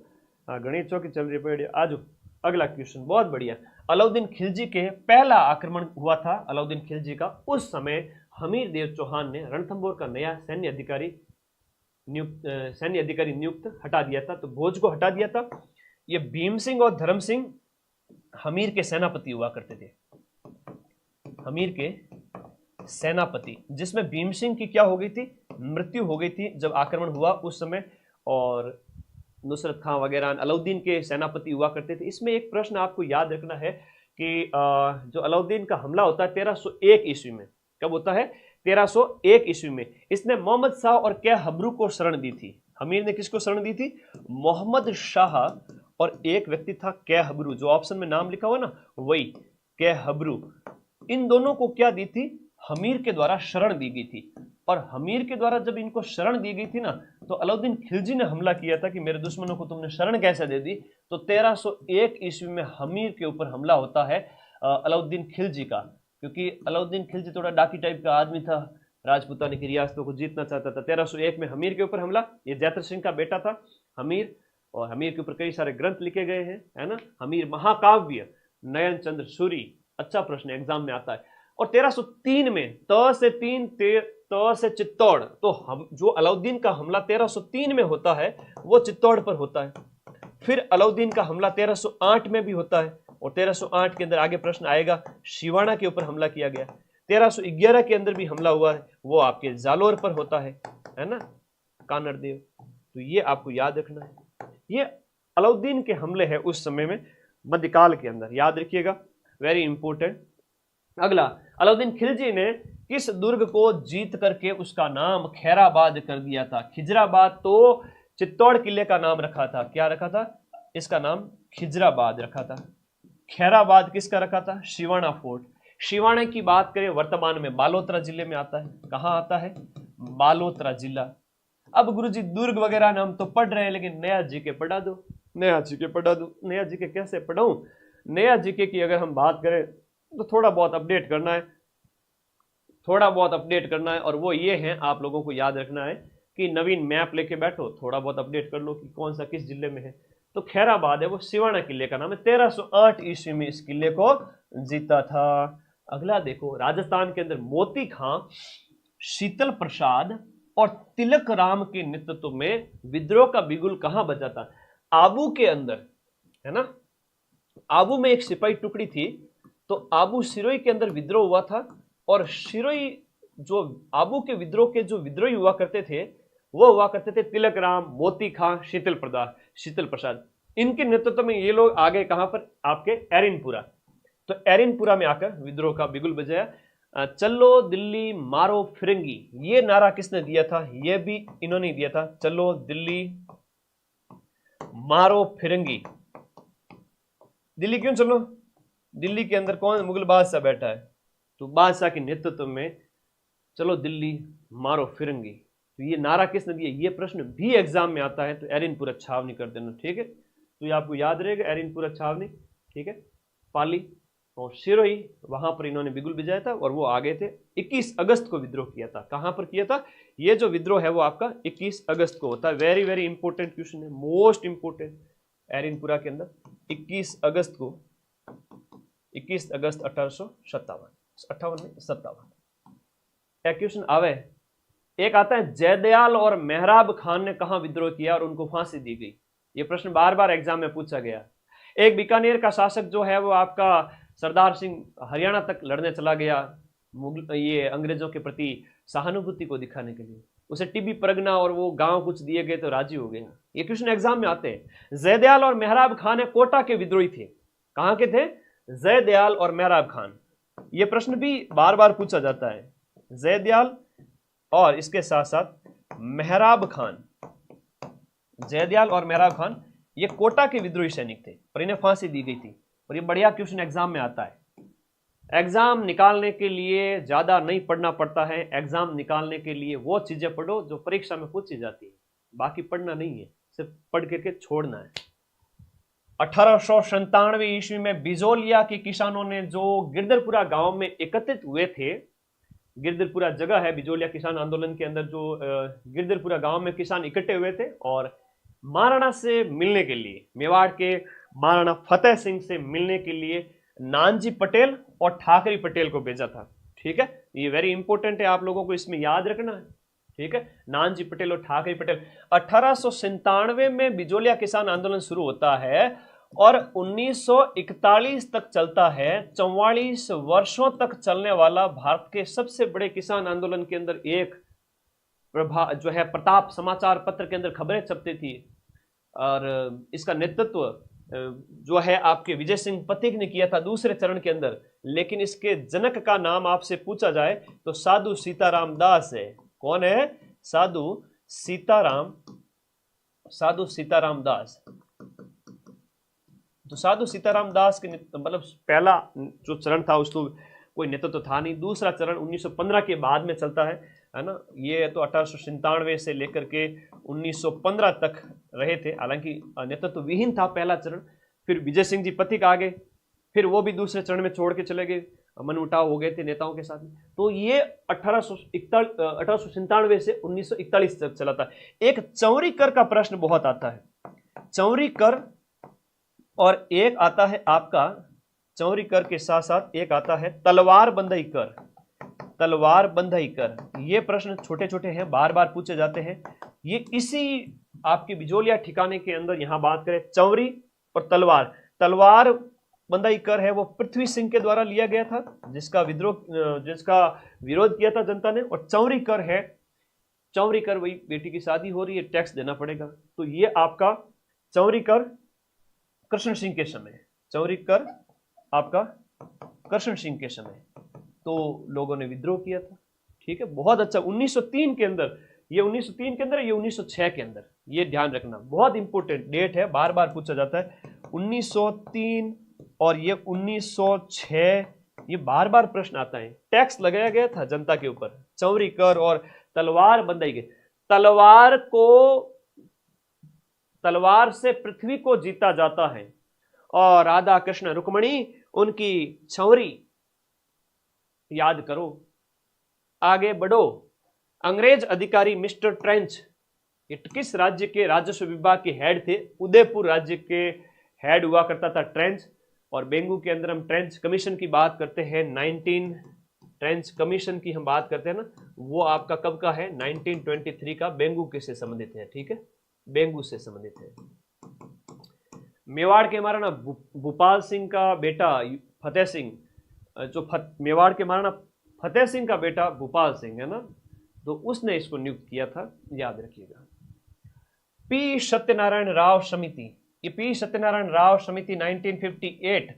हाँ, गणित चौकी चल रही है, आजो अगला क्वेश्चन, बहुत बढ़िया। अलाउद्दीन खिलजी के पहला आक्रमण हुआ था, अलाउद्दीन खिलजी का, उस समय हमीर देव चौहान ने रणथंभौर का नया सैन्य अधिकारी नियुक्त हटा दिया था, तो भोज को हटा दिया था। ये भीम सिंह और धर्म सिंह हमीर के सेनापति हुआ करते थे, हमीर के सेनापति, जिसमें भीम सिंह की क्या हो गई थी, मृत्यु हो गई थी जब आक्रमण हुआ उस समय, और नुसरत खां वगैरह अलाउद्दीन के सेनापति हुआ करते थे। इसमें एक प्रश्न आपको याद रखना है कि जो अलाउद्दीन का हमला होता है 1301 ईस्वी में, कब होता है, 1301 ईस्वी में। इसने मोहम्मद शाह और कै हब्रू को शरण दी थी। हमीर ने किसको शरण दी थी, मोहम्मद शाह, और एक व्यक्ति था कै हब्रू, जो ऑप्शन में नाम लिखा हुआ ना, वही कै हब्रू। इन दोनों को क्या दी थी, हमीर के द्वारा शरण दी गई थी। और हमीर के द्वारा जब इनको शरण दी गई थी ना, तो अलाउद्दीन खिलजी ने हमला किया था कि मेरे दुश्मनों को तुमने शरण कैसे दे दी। तो 1301 ईस्वी में हमीर के ऊपर हमला होता है अलाउद्दीन खिलजी का, क्योंकि अलाउद्दीन खिलजी थोड़ा डाकी टाइप का आदमी था, राजपूतानी की रियासतों को जीतना चाहता था। 1301 में हमीर के ऊपर हमला, ये जैतर सिंह का बेटा था हमीर, और हमीर के ऊपर कई सारे ग्रंथ लिखे गए हैं, है ना, हमीर महाकाव्य, नयन चंद्र सूरी, अच्छा प्रश्न एग्जाम में आता है। और 1303 में त से चित्तौड़, तो हम जो अलाउद्दीन का हमला 1303 में होता है वो चित्तौड़ पर होता है। फिर अलाउद्दीन का हमला 1308 में भी होता है, और 1308 के अंदर आगे प्रश्न आएगा, शिवाना के ऊपर हमला किया गया। 1311 के अंदर भी हमला हुआ है, वो आपके जालोर पर होता है ना, कानर देव। तो ये आपको याद रखना है, ये अलाउद्दीन के हमले हैं उस समय में, मध्यकाल के अंदर, याद रखिएगा, वेरी इंपॉर्टेंट। अगला, अलाउद्दीन खिलजी ने किस दुर्ग को जीत करके उसका नाम खैराबाद कर दिया था। खिजराबाद तो चित्तौड़ किले का नाम रखा था, क्या रखा था, इसका नाम खिजराबाद रखा था। खैराबाद किसका रखा था, शिवाना फोर्ट। शिवाना की बात करें वर्तमान में बालोतरा जिले में आता है, कहां आता है, बालोतरा जिला। अब गुरुजी दुर्ग वगैरह ना हम तो पढ़ रहे हैं, लेकिन नया जीके पढ़ा दो, नया जीके पढ़ा दो। नया जीके कैसे पढ़ाऊं, नया जीके की अगर हम बात करें तो थोड़ा बहुत अपडेट करना है, थोड़ा बहुत अपडेट करना है, और वो ये है, आप लोगों को याद रखना है कि नवीन मैप लेके बैठो, थोड़ा बहुत अपडेट कर लो कि कौन सा किस जिले में है। तो खैराबाद है वो सिवाना किले का नाम है, 1308 ईस्वी में इस किले को जीता था। अगला देखो, राजस्थान के अंदर मोती खां, शीतल प्रसाद और तिलक राम के नेतृत्व में विद्रोह का बिगुल कहां बजा था, आबू के अंदर, है ना। आबू में एक सिपाही टुकड़ी थी, तो आबू सिरोही के अंदर विद्रोह हुआ था, और सिरोही जो आबू के विद्रोह के जो विद्रोही हुआ करते थे वो हुआ करते थे तिलक राम, मोती खां, शीतल प्रसाद। इनके नेतृत्व में ये लोग आ गए कहां पर, आपके एरिनपुरा। तो एरिनपुरा में आकर विद्रोह का बिगुल बजाया। चलो दिल्ली मारो फिरंगी, ये नारा किसने दिया था, ये भी इन्होंने दिया था, चलो दिल्ली मारो फिरंगी। दिल्ली क्यों चलो, दिल्ली के अंदर कौन मुगल बादशाह बैठा है, तो बादशाह के नेतृत्व में चलो दिल्ली मारो फिरंगी। तो ये नारा किसने दिया, ये प्रश्न भी एग्जाम में आता है, तो एरिनपुरा छावनी कर देना, ठीक है। तो ये आपको याद रहेगा, एरिनपुरा छावनी, ठीक है। पाली और सिरोही, वहां पर इन्होंने बिगुल बजाया था, और वो आगे थे। 21 अगस्त को विद्रोह किया था, कहां पर किया था, ये जो विद्रोह है वो आपका 21 अगस्त को होता है। वेरी वेरी इंपॉर्टेंट क्वेश्चन है, मोस्ट इंपॉर्टेंट। एरिनपुरा के अंदर 21 अगस्त 1857 एक क्वेश्चन आवे। एक आता है, जयदयाल और मेहराब खान ने कहां विद्रोह किया और उनको फांसी दी गई। ये प्रश्न बार बार एग्जाम में पूछा गया। एक बीकानेर का शासक जो है वो आपका सरदार सिंह हरियाणा तक लड़ने चला गया, ये अंग्रेजों के प्रति सहानुभूति को दिखाने के लिए। उसे टीबी परगना और वो गांव कुछ दिए गए तो राजी हो गया। ये क्वेश्चन एग्जाम में आते हैं। जयदयाल और मेहराब खान है कोटा के विद्रोही थे, कहां के थे, जयदयाल और मेहराब खान। ये प्रश्न भी बार बार पूछा जाता है, जयदयाल और इसके साथ साथ मेहराब खान, जयदयाल और मेहराब खान ये कोटा के विद्रोही सैनिक थे और इन्हें फांसी दी गई थी। और ये बढ़िया क्वेश्चन एग्जाम में आता है। एग्जाम निकालने के लिए ज्यादा नहीं पढ़ना पड़ता है, एग्जाम निकालने के लिए वो चीजें पढ़ो जो परीक्षा में पूछी जाती है, बाकी पढ़ना नहीं है, सिर्फ पढ़ करके छोड़ना है। 1897 ईस्वी में बिजोलिया के किसानों ने जो गिरदरपुरा गांव में एकत्रित हुए थे, गिरदरपुरा जगह है बिजोलिया किसान आंदोलन के अंदर, जो गिरदरपुरा गांव में किसान इकट्ठे हुए थे और महाराणा से मिलने के लिए, मेवाड़ के महाराणा फतेह सिंह से मिलने के लिए नानजी पटेल और ठाकरी पटेल को भेजा था। ठीक है, ये वेरी इंपॉर्टेंट है, आप लोगों को इसमें याद रखना है। ठीक है, नानजी पटेल और ठाकरी पटेल। 1897 में बिजोलिया किसान आंदोलन शुरू होता है और 1941 तक चलता है। 44 वर्षों तक चलने वाला भारत के सबसे बड़े किसान आंदोलन के अंदर एक जो है प्रताप समाचार पत्र के अंदर खबरें छपती थी और इसका नेतृत्व जो है आपके विजय सिंह पथिक ने किया था दूसरे चरण के अंदर। लेकिन इसके जनक का नाम आपसे पूछा जाए तो साधु सीताराम दास है। कौन है? साधु सीताराम दास। तो साधु सीताराम दास के मतलब पहला जो चरण था उसको कोई नेतृत्व था नहीं। दूसरा चरण 1915 के बाद में चलता है ना। ये तो 1897 से लेकर के 1915 तक रहे थे, हालांकि नेतृत्व विहीन था पहला चरण। फिर विजय सिंह जी पथिक आ गए, फिर वो भी दूसरे चरण में छोड़ के चले गए, मनमुटाव हो गए थे नेताओं के साथ में। तो ये 1897 से 1941 तक चला था। एक चौरी कर का प्रश्न बहुत आता है, चौरी कर, और एक आता है आपका चौरी कर के साथ साथ एक आता है तलवार बंधई कर। तलवार बंधई कर, ये प्रश्न छोटे छोटे हैं, बार बार पूछे जाते हैं। ये इसी आपके बिजोलिया ठिकाने के अंदर यहां बात करें चौरी और तलवार। तलवार बंधई कर है वो पृथ्वी सिंह के द्वारा लिया गया था, जिसका विरोध किया था जनता ने। और चौरी कर है, चौरी कर वही बेटी की शादी हो रही है, टैक्स देना पड़ेगा। तो ये आपका चौरी कर कृष्ण सिंह के समय, चौरी कर आपका कृष्ण सिंह के समय तो लोगों ने विद्रोह किया था। ठीक है, बहुत अच्छा। 1903 के अंदर, ये 1903 के अंदर, ये 1906 के अंदर, ये ध्यान रखना, बहुत इंपॉर्टेंट डेट है, बार बार पूछा जाता है। 1903 और ये 1906, ये बार बार प्रश्न आता है। टैक्स लगाया गया था जनता के ऊपर, चौरी कर और तलवार बंधाई गई। तलवार से पृथ्वी को जीता जाता है और राधा कृष्ण रुक्मणी उनकी छौरी याद करो, आगे बढ़ो। अंग्रेज अधिकारी मिस्टर ट्रेंच, ये किस राज्य के राजस्व विभाग के हेड थे? उदयपुर राज्य के हेड हुआ करता था ट्रेंच। और बेंगू के अंदर हम ट्रेंच कमीशन की बात करते हैं, 19 ट्रेंच कमीशन की हम बात करते हैं ना, वो आपका कब का है? 1923 का। बेंगू किससे संबंधित है? ठीक है, बेंगू से संबंधित है। मेवाड़ के महाराणा भूपाल सिंह का बेटा फतेह सिंह, जो मेवाड़ के महाराणा फतेह सिंह का बेटा भूपाल सिंह है ना, तो उसने इसको नियुक्त किया था, याद रखिएगा। पी सत्यनारायण राव समिति, ये पी सत्यनारायण राव समिति 1958,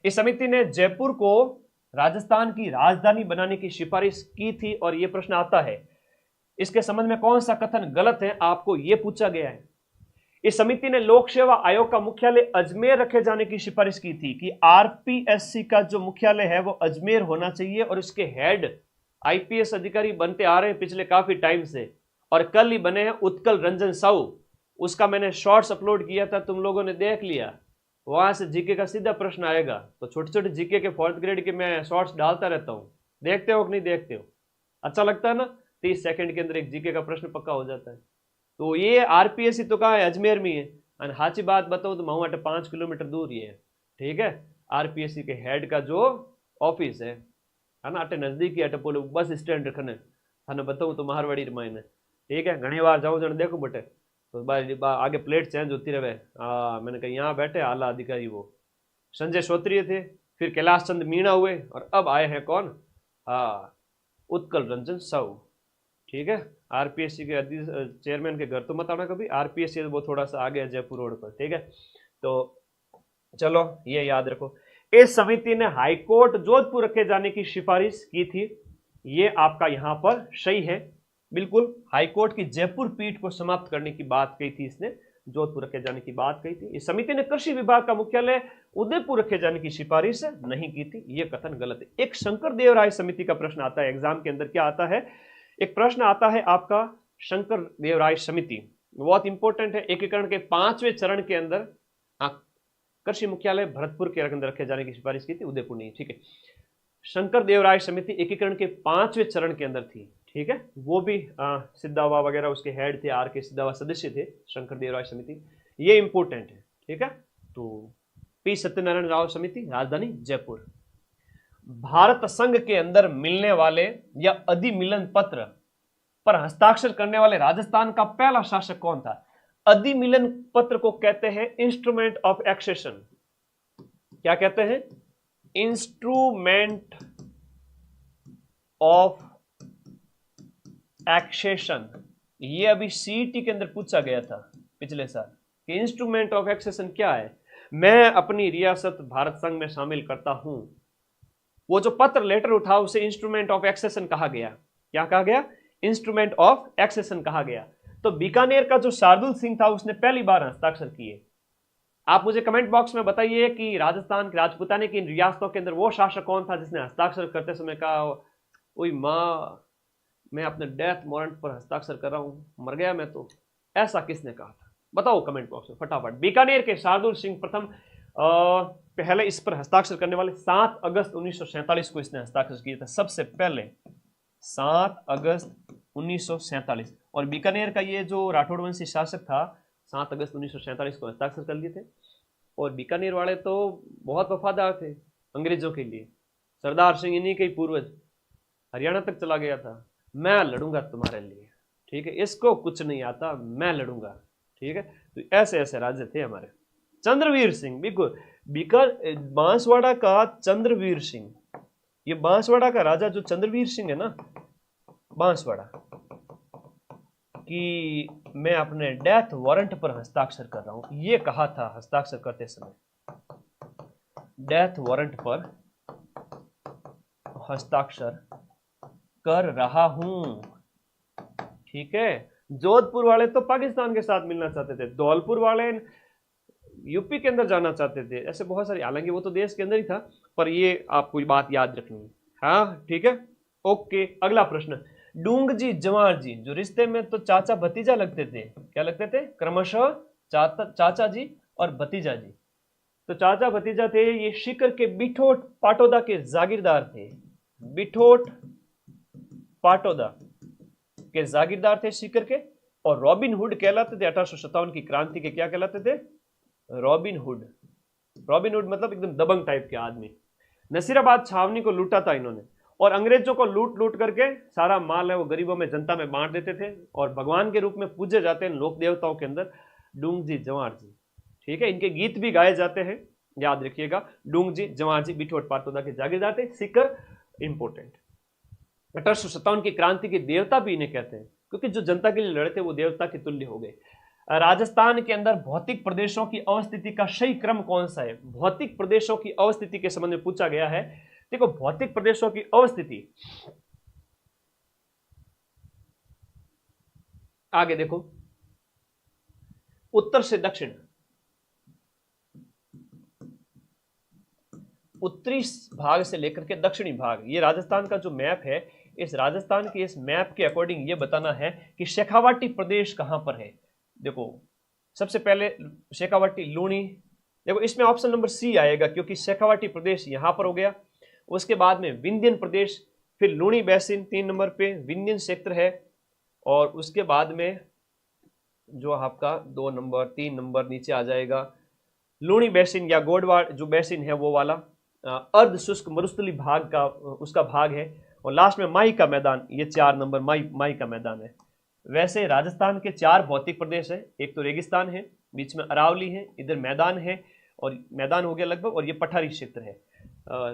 इस समिति ने जयपुर को राजस्थान की राजधानी बनाने की सिफारिश की थी। और यह प्रश्न आता है, इसके संबंध में कौन सा कथन गलत है, आपको यह पूछा गया है। इस समिति ने लोक सेवा आयोग का मुख्यालय अजमेर रखे जाने की सिफारिश की थी कि आरपीएससी का जो मुख्यालय है वो अजमेर होना चाहिए और इसके हेड आईपीएस अधिकारी बनते आ रहे हैं पिछले काफी टाइम से, और कल ही बने हैं उत्कल रंजन साहू। उसका मैंने शॉर्ट्स अपलोड किया था, तुम लोगों ने देख लिया। वहां से जीके का सीधा प्रश्न आएगा। तो छोटे छोटे जीके के 4th ग्रेड के मैं शॉर्ट्स डालता रहता हूँ, देखते हो कि नहीं देखते हो? अच्छा लगता है ना? 30 सेकंड के अंदर एक जीके का प्रश्न पक्का हो जाता है। तो ये आरपीएससी तो कहाँ है? अजमेर में है। और हाची बात बताओ तो महुआ 5 किलोमीटर दूर ही है। ठीक है, आरपीएससी के हेड का जो ऑफिस है ना, अटे नजदीक ही, अटे बोले बस स्टैंड रखने थाने बताऊँ तो मारवाड़ी मायने। ठीक है, घनी बार जाऊँ जन देखो बटे तो आगे प्लेट चेंज होती रहे। मैंने कहा यहाँ बैठे आला अधिकारी वो संजय श्रोत्रिय थे, फिर कैलाश चंद मीणा हुए, और अब आए हैं कौन? उत्कल रंजन साहू। ठीक है, आरपीएससी के चेयरमैन के घर तो मत आना कभी, आरपीएससी वो थोड़ा सा आगे है जयपुर रोड पर। ठीक है, तो चलो ये याद रखो। इस समिति ने हाईकोर्ट जोधपुर रखे जाने की सिफारिश की थी। ये आपका यहां पर सही है बिल्कुल। हाईकोर्ट की जयपुर पीठ को समाप्त करने की बात कही थी इसने, जोधपुर रखे जाने की बात कही थी। इस समिति ने कृषि विभाग का मुख्यालय उदयपुर रखे जाने की सिफारिश नहीं की थी। यह कथन गलत है। एक शंकर देवराय समिति का प्रश्न आता है एग्जाम के अंदर। क्या आता है? एक प्रश्न आता है आपका शंकर देवराय समिति, बहुत इंपॉर्टेंट है। एकीकरण के 5वें चरण के अंदर कृषि मुख्यालय भरतपुर के अंदर रखे जाने की सिफारिश की थी, उदयपुर नहीं। ठीक है, शंकर देवराय समिति एकीकरण के 5वें चरण के अंदर थी। ठीक है, वो भी सिद्धावा वगैरह उसके हेड थे, आर के सिद्धावा सदस्य थे शंकर देवराय समिति। ये इंपॉर्टेंट है। ठीक है, तो पी सत्यनारायण राव समिति, राजधानी जयपुर। भारत संघ के अंदर मिलने वाले या अधिमिलन पत्र पर हस्ताक्षर करने वाले राजस्थान का पहला शासक कौन था? अधिमिलन पत्र को कहते हैं इंस्ट्रूमेंट ऑफ एक्सेशन। क्या कहते हैं? Instrument of accession. ये अभी सीईटी के अंदर पूछा गया था पिछले साल कि इंस्ट्रूमेंट ऑफ एक्सेशन क्या है। मैं अपनी रियासत भारत संघ में शामिल करता हूं, वो जो पत्र लेटर उठा उसे इंस्ट्रूमेंट ऑफ एक्सेशन कहा गया। क्या कहा गया? इंस्ट्रूमेंट ऑफ एक्सेशन कहा गया। तो बीकानेर का जो शार्दुल सिंह था उसने पहली बार हस्ताक्षर किए। आप मुझे कमेंट बॉक्स में बताइए कि राजस्थान की राजपूताने की रियासतों के अंदर वो शासक कौन था जिसने हस्ताक्षर करते समय कहा, ओए माँ मैं अपने डेथ वारंट पर हस्ताक्षर कर रहा हूं, मर गया मैं तो। ऐसा किसने कहा था? बताओ कमेंट बॉक्स में फटाफट। बीकानेर के शार्दुल सिंह प्रथम पहले इस पर हस्ताक्षर करने वाले 7 अगस्त 1947 को इसने हस्ताक्षर किया था। सबसे पहले 7 अगस्त 1947। और बीकानेर का ये जो राठौड़ वंशी शासक था 7 अगस्त 1947 को हस्ताक्षर कर लिए थे। और बीकानेर वाले तो बहुत वफादार थे अंग्रेजों के लिए। सरदार सिंह इन्हीं के पूर्वज, हरियाणा तक चला गया था। मैं लड़ूंगा तुम्हारे लिए, ठीक है, इसको कुछ नहीं आता, मैं लड़ूंगा। ठीक है, तो ऐसे ऐसे राजे थे हमारे। चंद्रवीर सिंह, बिल्कुल बांसवाड़ा का चंद्रवीर सिंह, ये बांसवाड़ा का राजा जो चंद्रवीर सिंह है ना, बांसवाड़ा कि मैं अपने डेथ वारंट पर हस्ताक्षर कर रहा हूं, ये कहा था हस्ताक्षर करते समय। डेथ वारंट पर हस्ताक्षर कर रहा हूं। ठीक है, जोधपुर वाले तो पाकिस्तान के साथ मिलना चाहते थे, धौलपुर वाले यूपी के अंदर जाना चाहते थे। ऐसे बहुत सारे, हालांकि वो तो देश के अंदर ही था, पर ये आपको बात याद रखनी है। हाँ ठीक है, ओके। अगला प्रश्न, डूंग जी जवार जी जो रिश्ते में तो चाचा भतीजा लगते थे, क्या लगते थे? क्रमशः चाचा जी और भतीजा जी। तो चाचा भतीजा थे, ये सीकर के बिठोट पाटोदा के जागीरदार थे। बिठोट पाटोदा के जागीरदार थे सीकर के। और रॉबिन हुड कहलाते थे 1857 की क्रांति के। क्या कहलाते थे? Robin hood. रॉबिन हुड मतलब एकदम दबंग टाइप के आदमी। नसीराबाद छावनी को लूटा था इन्होंने, और अंग्रेजों को लूट लूट करके सारा माल है वो गरीबों में, जनता में बांट देते थे। और भगवान के रूप में पूजे जाते हैं लोक देवताओं के अंदर डूंग जी जवार जी। ठीक है, इनके गीत भी गाए जाते हैं, याद रखिएगा। डूंग जी जवार जी बिठोट पाटोदा के जागीरदार थे। सीकर इंपोर्टेंट। 1857 की क्रांति के देवता भी इन्हें कहते हैं, क्योंकि जो जनता के लिए लड़े थे वो देवता के तुल्य हो गए। राजस्थान के अंदर भौतिक प्रदेशों की अवस्थिति का सही क्रम कौन सा है? भौतिक प्रदेशों की अवस्थिति के संबंध में पूछा गया है। देखो, भौतिक प्रदेशों की अवस्थिति, आगे देखो, उत्तर से दक्षिण, उत्तरी भाग से लेकर के दक्षिणी भाग, ये राजस्थान का जो मैप है, इस राजस्थान के इस मैप के अकॉर्डिंग ये बताना है कि शेखावाटी प्रदेश कहां पर है। देखो, सबसे पहले शेखावाटी लूणी, देखो इसमें ऑप्शन नंबर सी आएगा, क्योंकि शेखावाटी प्रदेश यहां पर हो गया। उसके बाद में विंध्यन प्रदेश, फिर लूणी बेसिन 3 नंबर पे, विंध्यन क्षेत्र है। और उसके बाद में जो आपका 2 नंबर 3 नंबर नीचे आ जाएगा लूणी बेसिन या गोडवाड़ जो बेसिन है वो वाला, अर्ध शुष्क मरुस्थली भाग का उसका भाग है। और लास्ट में माई का मैदान, ये 4 नंबर माई का मैदान है। वैसे राजस्थान के 4 भौतिक प्रदेश है। एक तो रेगिस्तान है, बीच में अरावली है, इधर मैदान है, और मैदान हो गया लगभग, और ये पठारी क्षेत्र है।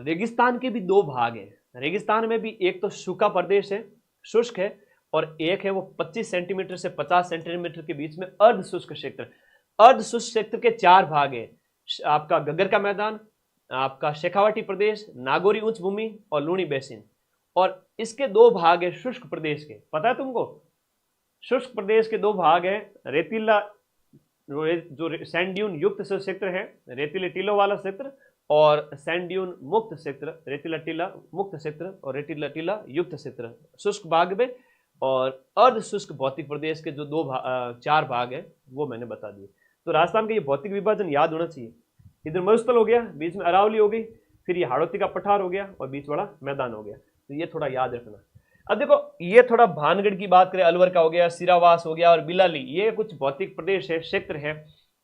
रेगिस्तान के भी 2 भाग है। रेगिस्तान में भी एक तो सूखा प्रदेश है, शुष्क है, और एक है वो 25 सेंटीमीटर से 50 सेंटीमीटर के बीच में अर्ध शुष्क क्षेत्र। अर्ध शुष्क क्षेत्र के 4 भाग है, आपका गगर का मैदान, आपका शेखावाटी प्रदेश, नागौरी उच्च भूमि और लूणी बेसिन। और इसके 2 भाग है शुष्क प्रदेश के, पता है तुमको? शुष्क प्रदेश के 2 भाग है, रेतीला जो सैंड ड्यून युक्त क्षेत्र है, रेतीले टीलों वाला क्षेत्र, और सैंड ड्यून मुक्त क्षेत्र, रेतीला टीला मुक्त क्षेत्र और रेतीला टीला युक्त क्षेत्र शुष्क भाग में, और अर्ध शुष्क भौतिक प्रदेश के जो चार भाग हैं वो मैंने बता दिए। तो राजस्थान का ये भौतिक विभाजन याद होना चाहिए। इधर मरुस्थल हो गया, बीच में अरावली हो गई, फिर ये हाड़ौती का पठार हो गया और बीच वाला मैदान हो गया। तो ये थोड़ा याद रखना। अब देखो ये थोड़ा भानगढ़ की बात करें, अलवर का हो गया, सिरावास हो गया और बिलाली, ये कुछ भौतिक प्रदेश है, क्षेत्र है।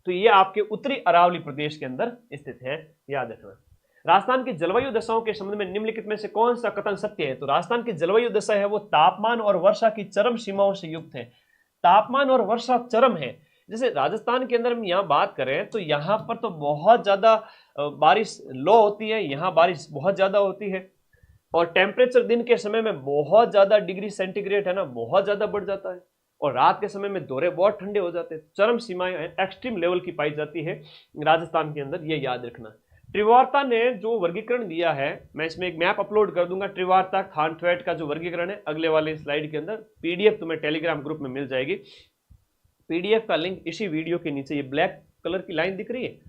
तो ये आपके उत्तरी अरावली प्रदेश के अंदर स्थित है, याद रखना। राजस्थान की जलवायु दशाओं के संबंध में निम्नलिखित में से कौन सा कथन सत्य है? तो राजस्थान की जलवायु दशा है वो तापमान और वर्षा की चरम सीमाओं से युक्त है। तापमान और वर्षा चरम है। जैसे राजस्थान के अंदर हम यहाँ बात करें तो यहाँ पर तो बहुत ज्यादा बारिश लो होती है, यहाँ बारिश बहुत ज्यादा होती है, और टेम्परेचर दिन के समय में बहुत ज्यादा डिग्री सेंटीग्रेड है ना, बहुत ज्यादा बढ़ जाता है, और रात के समय में दौरे बहुत ठंडे हो जाते हैं। चरम सीमाएं एक्सट्रीम लेवल की पाई जाती है राजस्थान के अंदर, ये याद रखना। त्रिवार्ता ने जो वर्गीकरण दिया है, मैं इसमें एक मैप अपलोड कर दूंगा, त्रिवार्ता थानथ्वेट का जो वर्गीकरण है अगले वाले स्लाइड के अंदर, पीडीएफ तुम्हें टेलीग्राम ग्रुप में मिल जाएगी। पीडीएफ का लिंक इसी वीडियो के नीचे, ये ब्लैक कलर की लाइन दिख रही है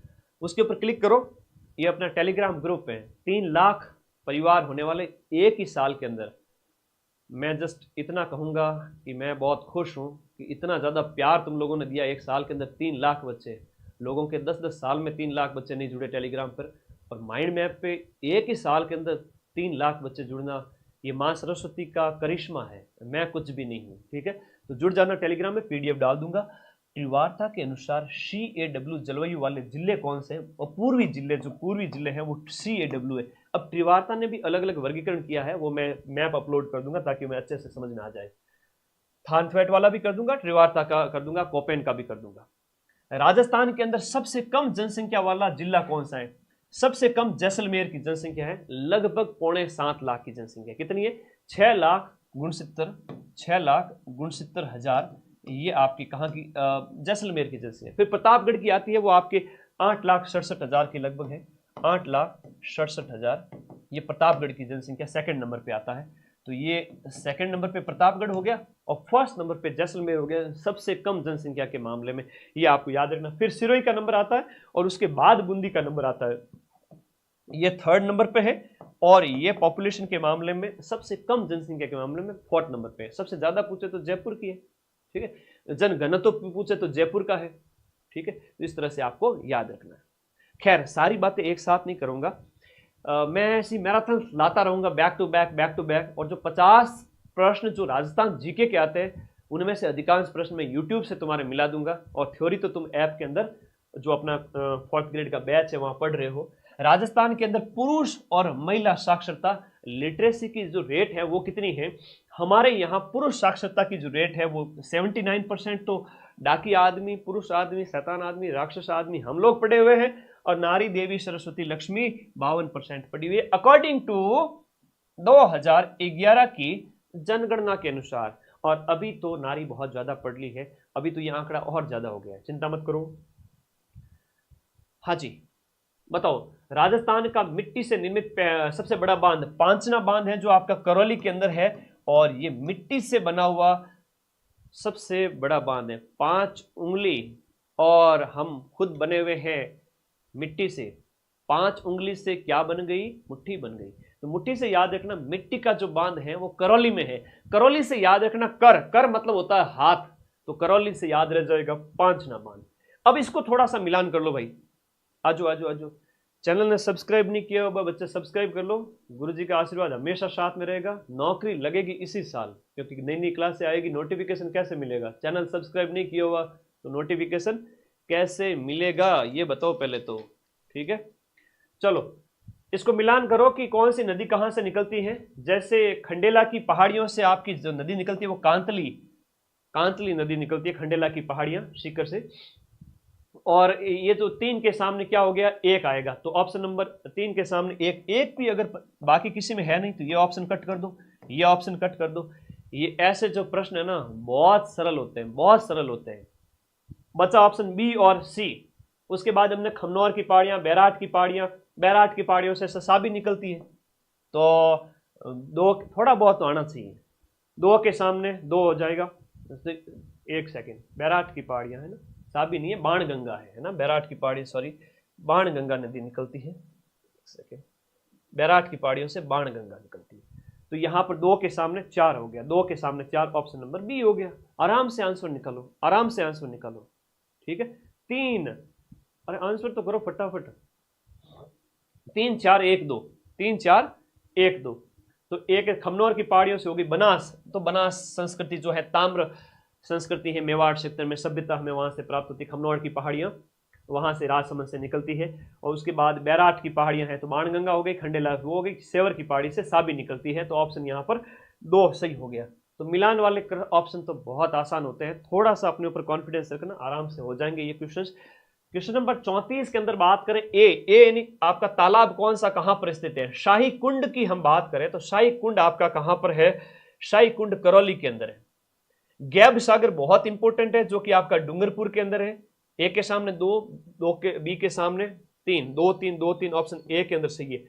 उसके ऊपर क्लिक करो, ये अपना टेलीग्राम ग्रुप है। 3 लाख परिवार होने वाले एक ही साल के अंदर। मैं जस्ट इतना कहूंगा कि मैं बहुत खुश हूं कि इतना ज़्यादा प्यार तुम लोगों ने दिया एक साल के अंदर। 3 लाख बच्चे, लोगों के 10-10 साल में 3 लाख बच्चे नहीं जुड़े टेलीग्राम पर, और माइंड मैप पे एक ही साल के अंदर 3 लाख बच्चे जुड़ना, ये माँ सरस्वती का करिश्मा है, मैं कुछ भी नहीं हूँ। ठीक है, तो जुड़ जाना टेलीग्राम में, पीडीएफ डाल दूंगा। त्रिवार्ता के अनुसार CAW जलवायु वाले जिले कौन से हैं, और पूर्वी जिले, जो पूर्वी जिले हैं वो CAW है। अब त्रिवार्ता ने भी अलग अलग वर्गीकरण किया है, वो मैं मैप अपलोड कर दूंगा ताकि मैं अच्छे से समझ में आ जाए। थानथ्वेट वाला भी कर दूंगा, त्रिवार्ता का कर दूंगा, कोपेन का भी कर दूंगा। राजस्थान के अंदर सबसे कम जनसंख्या वाला जिला कौन सा है? सबसे कम जैसलमेर की जनसंख्या है, लगभग 6.25 लाख की जनसंख्या। कितनी है? 6,69,000। ये आपकी कहाँ की? जैसलमेर की जनसंख्या। फिर प्रतापगढ़ की आती है, वो आपके 8,67,000 के लगभग है, 8,67,000। ये प्रतापगढ़ की जनसंख्या सेकंड नंबर पे आता है। तो ये सेकंड नंबर पे प्रतापगढ़ हो गया, और फर्स्ट नंबर पे जैसलमेर हो गया सबसे कम जनसंख्या के मामले में, ये आपको याद रखना। फिर सिरोही का नंबर आता है, और उसके बाद बूंदी का नंबर आता है, ये थर्ड नंबर पे है, और ये पॉपुलेशन के मामले में सबसे कम जनसंख्या के मामले में फोर्थ नंबर पे है। सबसे ज्यादा पूछे तो जयपुर की है, ठीक है, जनघनत्व पूछे तो जयपुर का है। ठीक है, तो इस तरह से आपको याद रखना है। खैर सारी बातें एक साथ नहीं करूंगा, मैं ऐसी मैराथन लाता रहूंगा बैक टू बैक, और जो 50 प्रश्न जो राजस्थान जीके के आते हैं उनमें से अधिकांश प्रश्न मैं यूट्यूब से तुम्हारे मिला दूंगा, और थ्योरी तो तुम ऐप के अंदर जो अपना 4th ग्रेड का बैच है वहां पढ़ रहे हो। राजस्थान के अंदर पुरुष और महिला साक्षरता लिटरेसी की जो रेट है वो कितनी है? हमारे यहाँ पुरुष साक्षरता की जो रेट है वो 79%। तो डाकी आदमी, पुरुष आदमी, शैतान आदमी, राक्षस आदमी हम लोग पढ़े हुए हैं, और नारी देवी सरस्वती लक्ष्मी 52% पड़ी हुई है, अकॉर्डिंग टू 2011 की जनगणना के अनुसार। और अभी तो नारी बहुत ज्यादा पढ़ ली है, अभी तो यह आंकड़ा और ज्यादा हो गया है, चिंता मत करो। हाँ जी, बताओ, राजस्थान का मिट्टी से निर्मित सबसे बड़ा बांध पांचना बांध है, जो आपका करौली के अंदर है, और ये मिट्टी से बना हुआ सबसे बड़ा बांध है, 5 उंगली, और हम खुद बने हुए हैं मिट्टी से। 5 उंगली से क्या बन गई? मुट्ठी बन गई। तो मुट्ठी से याद रखना, मिट्टी का जो बांध है वो करौली में है। करौली से याद रखना, कर मतलब होता है हाथ, तो करौली से याद रह जाएगा पांचना बांध। अब इसको थोड़ा सा मिलान कर लो भाई, आजो आजो आजो। चैनल ने सब्सक्राइब नहीं किया होगा बच्चे, सब्सक्राइब कर लो, गुरुजी का आशीर्वाद हमेशा साथ में रहेगा। नौकरी लगेगी इसी साल, क्योंकि नई नई क्लासें आएगी, नोटिफिकेशन कैसे मिलेगा? चैनल सब्सक्राइब नहीं किया होगा तो नोटिफिकेशन कैसे मिलेगा ये बताओ पहले तो। ठीक है, चलो इसको मिलान करो कि कौन सी नदी कहां से निकलती है। जैसे खंडेला की पहाड़ियों से आपकी जो नदी निकलती है वो कांतली नदी निकलती है, खंडेला की पहाड़ियां सीकर से। और ये जो 3 के सामने क्या हो गया? 1 आएगा, तो ऑप्शन नंबर 3 के सामने 1 भी अगर बाकी किसी में है नहीं तो ये ऑप्शन कट कर दो, ये ऑप्शन कट कर दो। ये ऐसे जो प्रश्न है ना बहुत सरल होते हैं, बहुत सरल होते हैं। बचा ऑप्शन बी और सी। उसके बाद हमने खमनौर की पहाड़ियां, बैराट की पहाड़ियों से ससाबी निकलती है, तो 2 थोड़ा बहुत तो आना चाहिए, 2 के सामने 2 हो जाएगा। 1 सेकेंड, बैराट की पहाड़ियां है ना, साबी नहीं है, बाणगंगा है ना, बैराट की पहाड़ी, सॉरी बाणगंगा नदी निकलती है, सेकेंड, बैराट की पहाड़ियों से बाणगंगा निकलती है। तो यहां पर 2 के सामने 4 हो गया, 2 के सामने 4, ऑप्शन नंबर बी हो गया। आराम से आंसर निकालो, आराम से आंसर निकालो, ठीक है। 3, अरे आंसर तो करो फटाफट, 3 4 1 2, 3 4 1 2। तो एक खमनौर की पहाड़ियों से होगी बनास, तो बनास संस्कृति जो है ताम्र संस्कृति है, मेवाड़ क्षेत्र में सभ्यता हमें वहां से प्राप्त होती है, खमनौर की पहाड़ियां वहां से राजसमंद से निकलती है। और उसके बाद बैराट की पहाड़ियां हैं तो बाणगंगा हो गई, खंडेला वो हो गई, सेवर की पहाड़ी से साबी निकलती है। तो ऑप्शन यहाँ पर 2 सही हो गया। तो मिलान वाले ऑप्शन तो बहुत आसान होते हैं, थोड़ा सा अपने ऊपर कॉन्फिडेंस रखना, आराम से हो जाएंगे ये क्वेश्चन। क्वेश्चन नंबर 34 के अंदर बात करें, ए यानी आपका तालाब कौन सा कहां पर स्थित है। शाही कुंड की हम बात करें तो शाही कुंड आपका कहां पर है, शाही कुंड करौली के अंदर है। गैब सागर बहुत इंपॉर्टेंट है जो कि आपका डूंगरपुर के अंदर है। ए के सामने 2, 2 के बी के सामने 3, 2 3 2 3, ऑप्शन ए के अंदर सही है।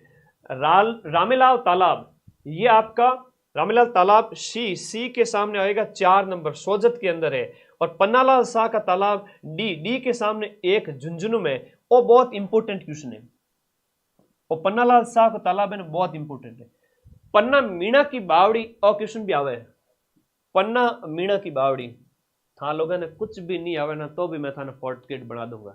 रामेलाल तालाब, ये आपका रामेलाल तालाब सी के सामने आएगा, 4 नंबर सोजत के अंदर है। और पन्नालाल शाह का तालाब डी के सामने 1 झुंझुनू में। वो बहुत इंपॉर्टेंट क्वेश्चन है, और पन्नालाल शाह का तालाब है ना बहुत इंपॉर्टेंट है। पन्ना मीणा की बावड़ी और क्वेश्चन भी आवे, पन्ना मीणा की बावड़ी था लोगों ने कुछ भी नहीं आवे ना तो भी मैं था ना सर्टिफिकेट बना दूंगा,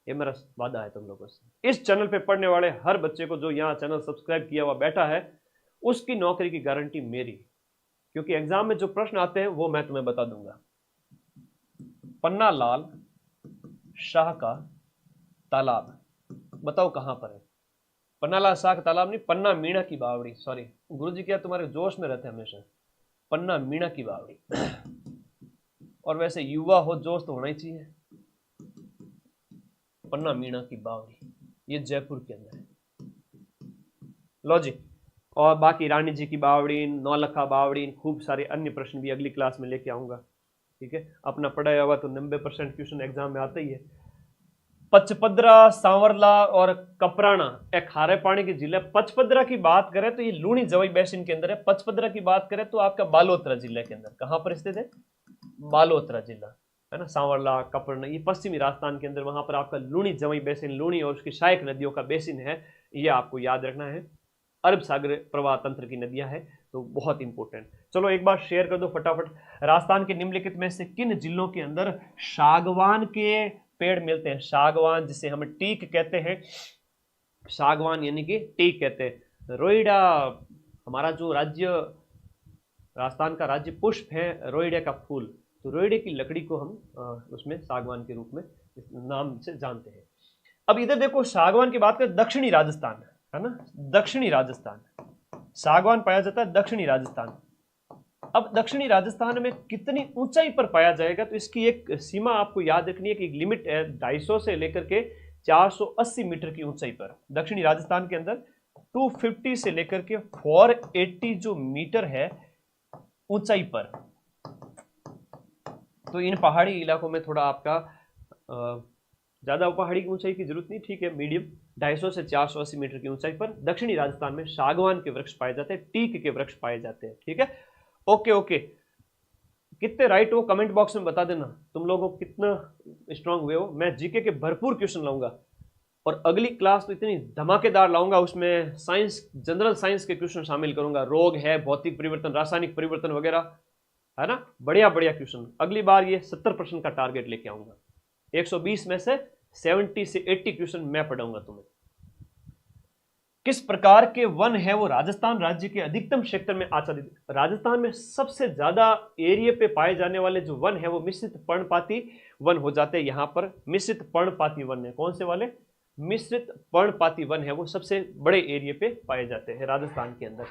ये मेरा वादा है तुम लोगों से। इस चैनल पे पढ़ने वाले हर बच्चे को जो यहाँ चैनल सब्सक्राइब किया हुआ बैठा है उसकी नौकरी की गारंटी मेरी, क्योंकि एग्जाम में जो प्रश्न आते हैं वो मैं तुम्हें बता दूंगा। पन्ना लाल शाह का तालाब बताओ कहां पर है। पन्ना लाल शाह का तालाब नहीं, पन्ना मीणा की बावड़ी, सॉरी गुरुजी क्या तुम्हारे जोश में रहते हैं हमेशा, पन्ना मीणा की बावड़ी। और वैसे युवा हो जोश तो होना ही चाहिए। पन्ना मीणा की बावड़ी ये जयपुर के अंदर है, लो जी। और बाकी रानी जी की बावड़ी, नौलखा बावड़ी, खूब सारे अन्य प्रश्न भी अगली क्लास में लेके आऊंगा, ठीक है। अपना पढ़ाया हुआ तो 90% क्वेश्चन एग्जाम में आता ही है। पचपदरा, सांवरला और कपराना एक खारे पानी के जिले। पचपदरा की बात करें तो ये लूणी जवई बेसिन के अंदर है। पचपदरा की बात करें तो आपका बालोतरा जिले के अंदर, कहां पर स्थित है, बालोतरा जिला है ना। सांवरला, कपराना ये पश्चिमी राजस्थान के अंदर, वहां पर आपका लूणी जवई बेसिन, लूणी और उसकी सहायक नदियों का बेसिन है, ये आपको याद रखना है। अरब सागर प्रवाह तंत्र की नदियां हैं तो बहुत इंपॉर्टेंट। चलो एक बार शेयर कर दो फटाफट, राजस्थान के निम्नलिखित में से किन जिलों के अंदर सागवान के पेड़ मिलते हैं। सागवान जिसे हम टीक कहते हैं, सागवान यानी कि टीक कहते हैं। रोईडा हमारा जो राज्य, राजस्थान का राज्य पुष्प है रोईडे का फूल, तो रोईडे की लकड़ी को हम उसमें सागवान के रूप में इस नाम से जानते हैं। अब इधर देखो सागवान की बात करें, दक्षिणी राजस्थान है ना, दक्षिणी राजस्थान सागवान पाया जाता है, दक्षिणी राजस्थान। अब दक्षिणी राजस्थान में कितनी ऊंचाई पर पाया जाएगा, तो इसकी एक सीमा आपको याद रखनी है कि एक लिमिट है 250 से लेकर के 480 मीटर की ऊंचाई पर। दक्षिणी राजस्थान के अंदर 250 से लेकर के 480 जो मीटर है ऊंचाई पर। तो इन पहाड़ी इलाकों में थोड़ा आपका ज्यादा पहाड़ी की ऊंचाई की जरूरत नहीं, ठीक है, मीडियम 250 से 480 मीटर की ऊंचाई पर दक्षिणी राजस्थान में सागवान के वृक्ष पाए जाते हैं, टीक के वृक्ष पाए जाते हैं, ठीक है। ओके ओके, कितने राइट हो कमेंट बॉक्स में बता देना, तुम लोगों को कितना स्ट्रांग हुए हो। मैं जीके के भरपूर क्वेश्चन लाऊंगा और अगली क्लास तो इतनी धमाकेदार लाऊंगा, उसमें साइंस, जनरल साइंस के क्वेश्चन शामिल करूंगा, रोग है, भौतिक परिवर्तन, रासायनिक परिवर्तन वगैरह, है ना, बढ़िया बढ़िया क्वेश्चन। अगली बार ये 70% का टारगेट लेके आऊंगा, 120 में से 70 से 80 क्वेश्चन मैं पढ़ाऊंगा तुम्हें। किस प्रकार के वन है वो राजस्थान राज्य के अधिकतम क्षेत्र में आच्छादित। राजस्थान में सबसे ज्यादा एरिया पे पाए जाने वाले जो वन है वो मिश्रित पर्णपाती वन हो जाते हैं। यहां पर मिश्रित पर्णपाती वन है, कौन से वाले, मिश्रित पर्णपाती वन है, वो सबसे बड़े एरिया पे पाए जाते हैं राजस्थान के अंदर।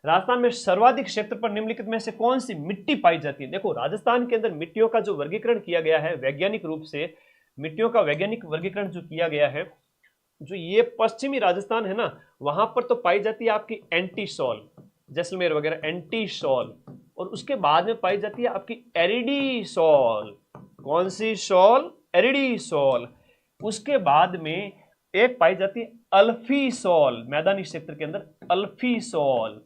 राजस्थान में सर्वाधिक क्षेत्र पर निम्नलिखित में से कौन सी मिट्टी पाई जाती है। देखो राजस्थान के अंदर मिट्टियों का जो वर्गीकरण किया गया है वैज्ञानिक रूप से, मिट्टियों का वैज्ञानिक वर्गीकरण जो किया गया है, जो ये पश्चिमी राजस्थान है ना, वहां पर तो पाई जाती है आपकी एंटीसॉल, जैसलमेर वगैरह एंटीसॉल, और उसके बाद में पाई जाती है आपकी एरिडीसॉल। कौन सी सॉल, एरिडीसॉल। उसके बाद में एक पाई जाती है अल्फीसॉल, मैदानी क्षेत्र के अंदर अल्फीसॉल,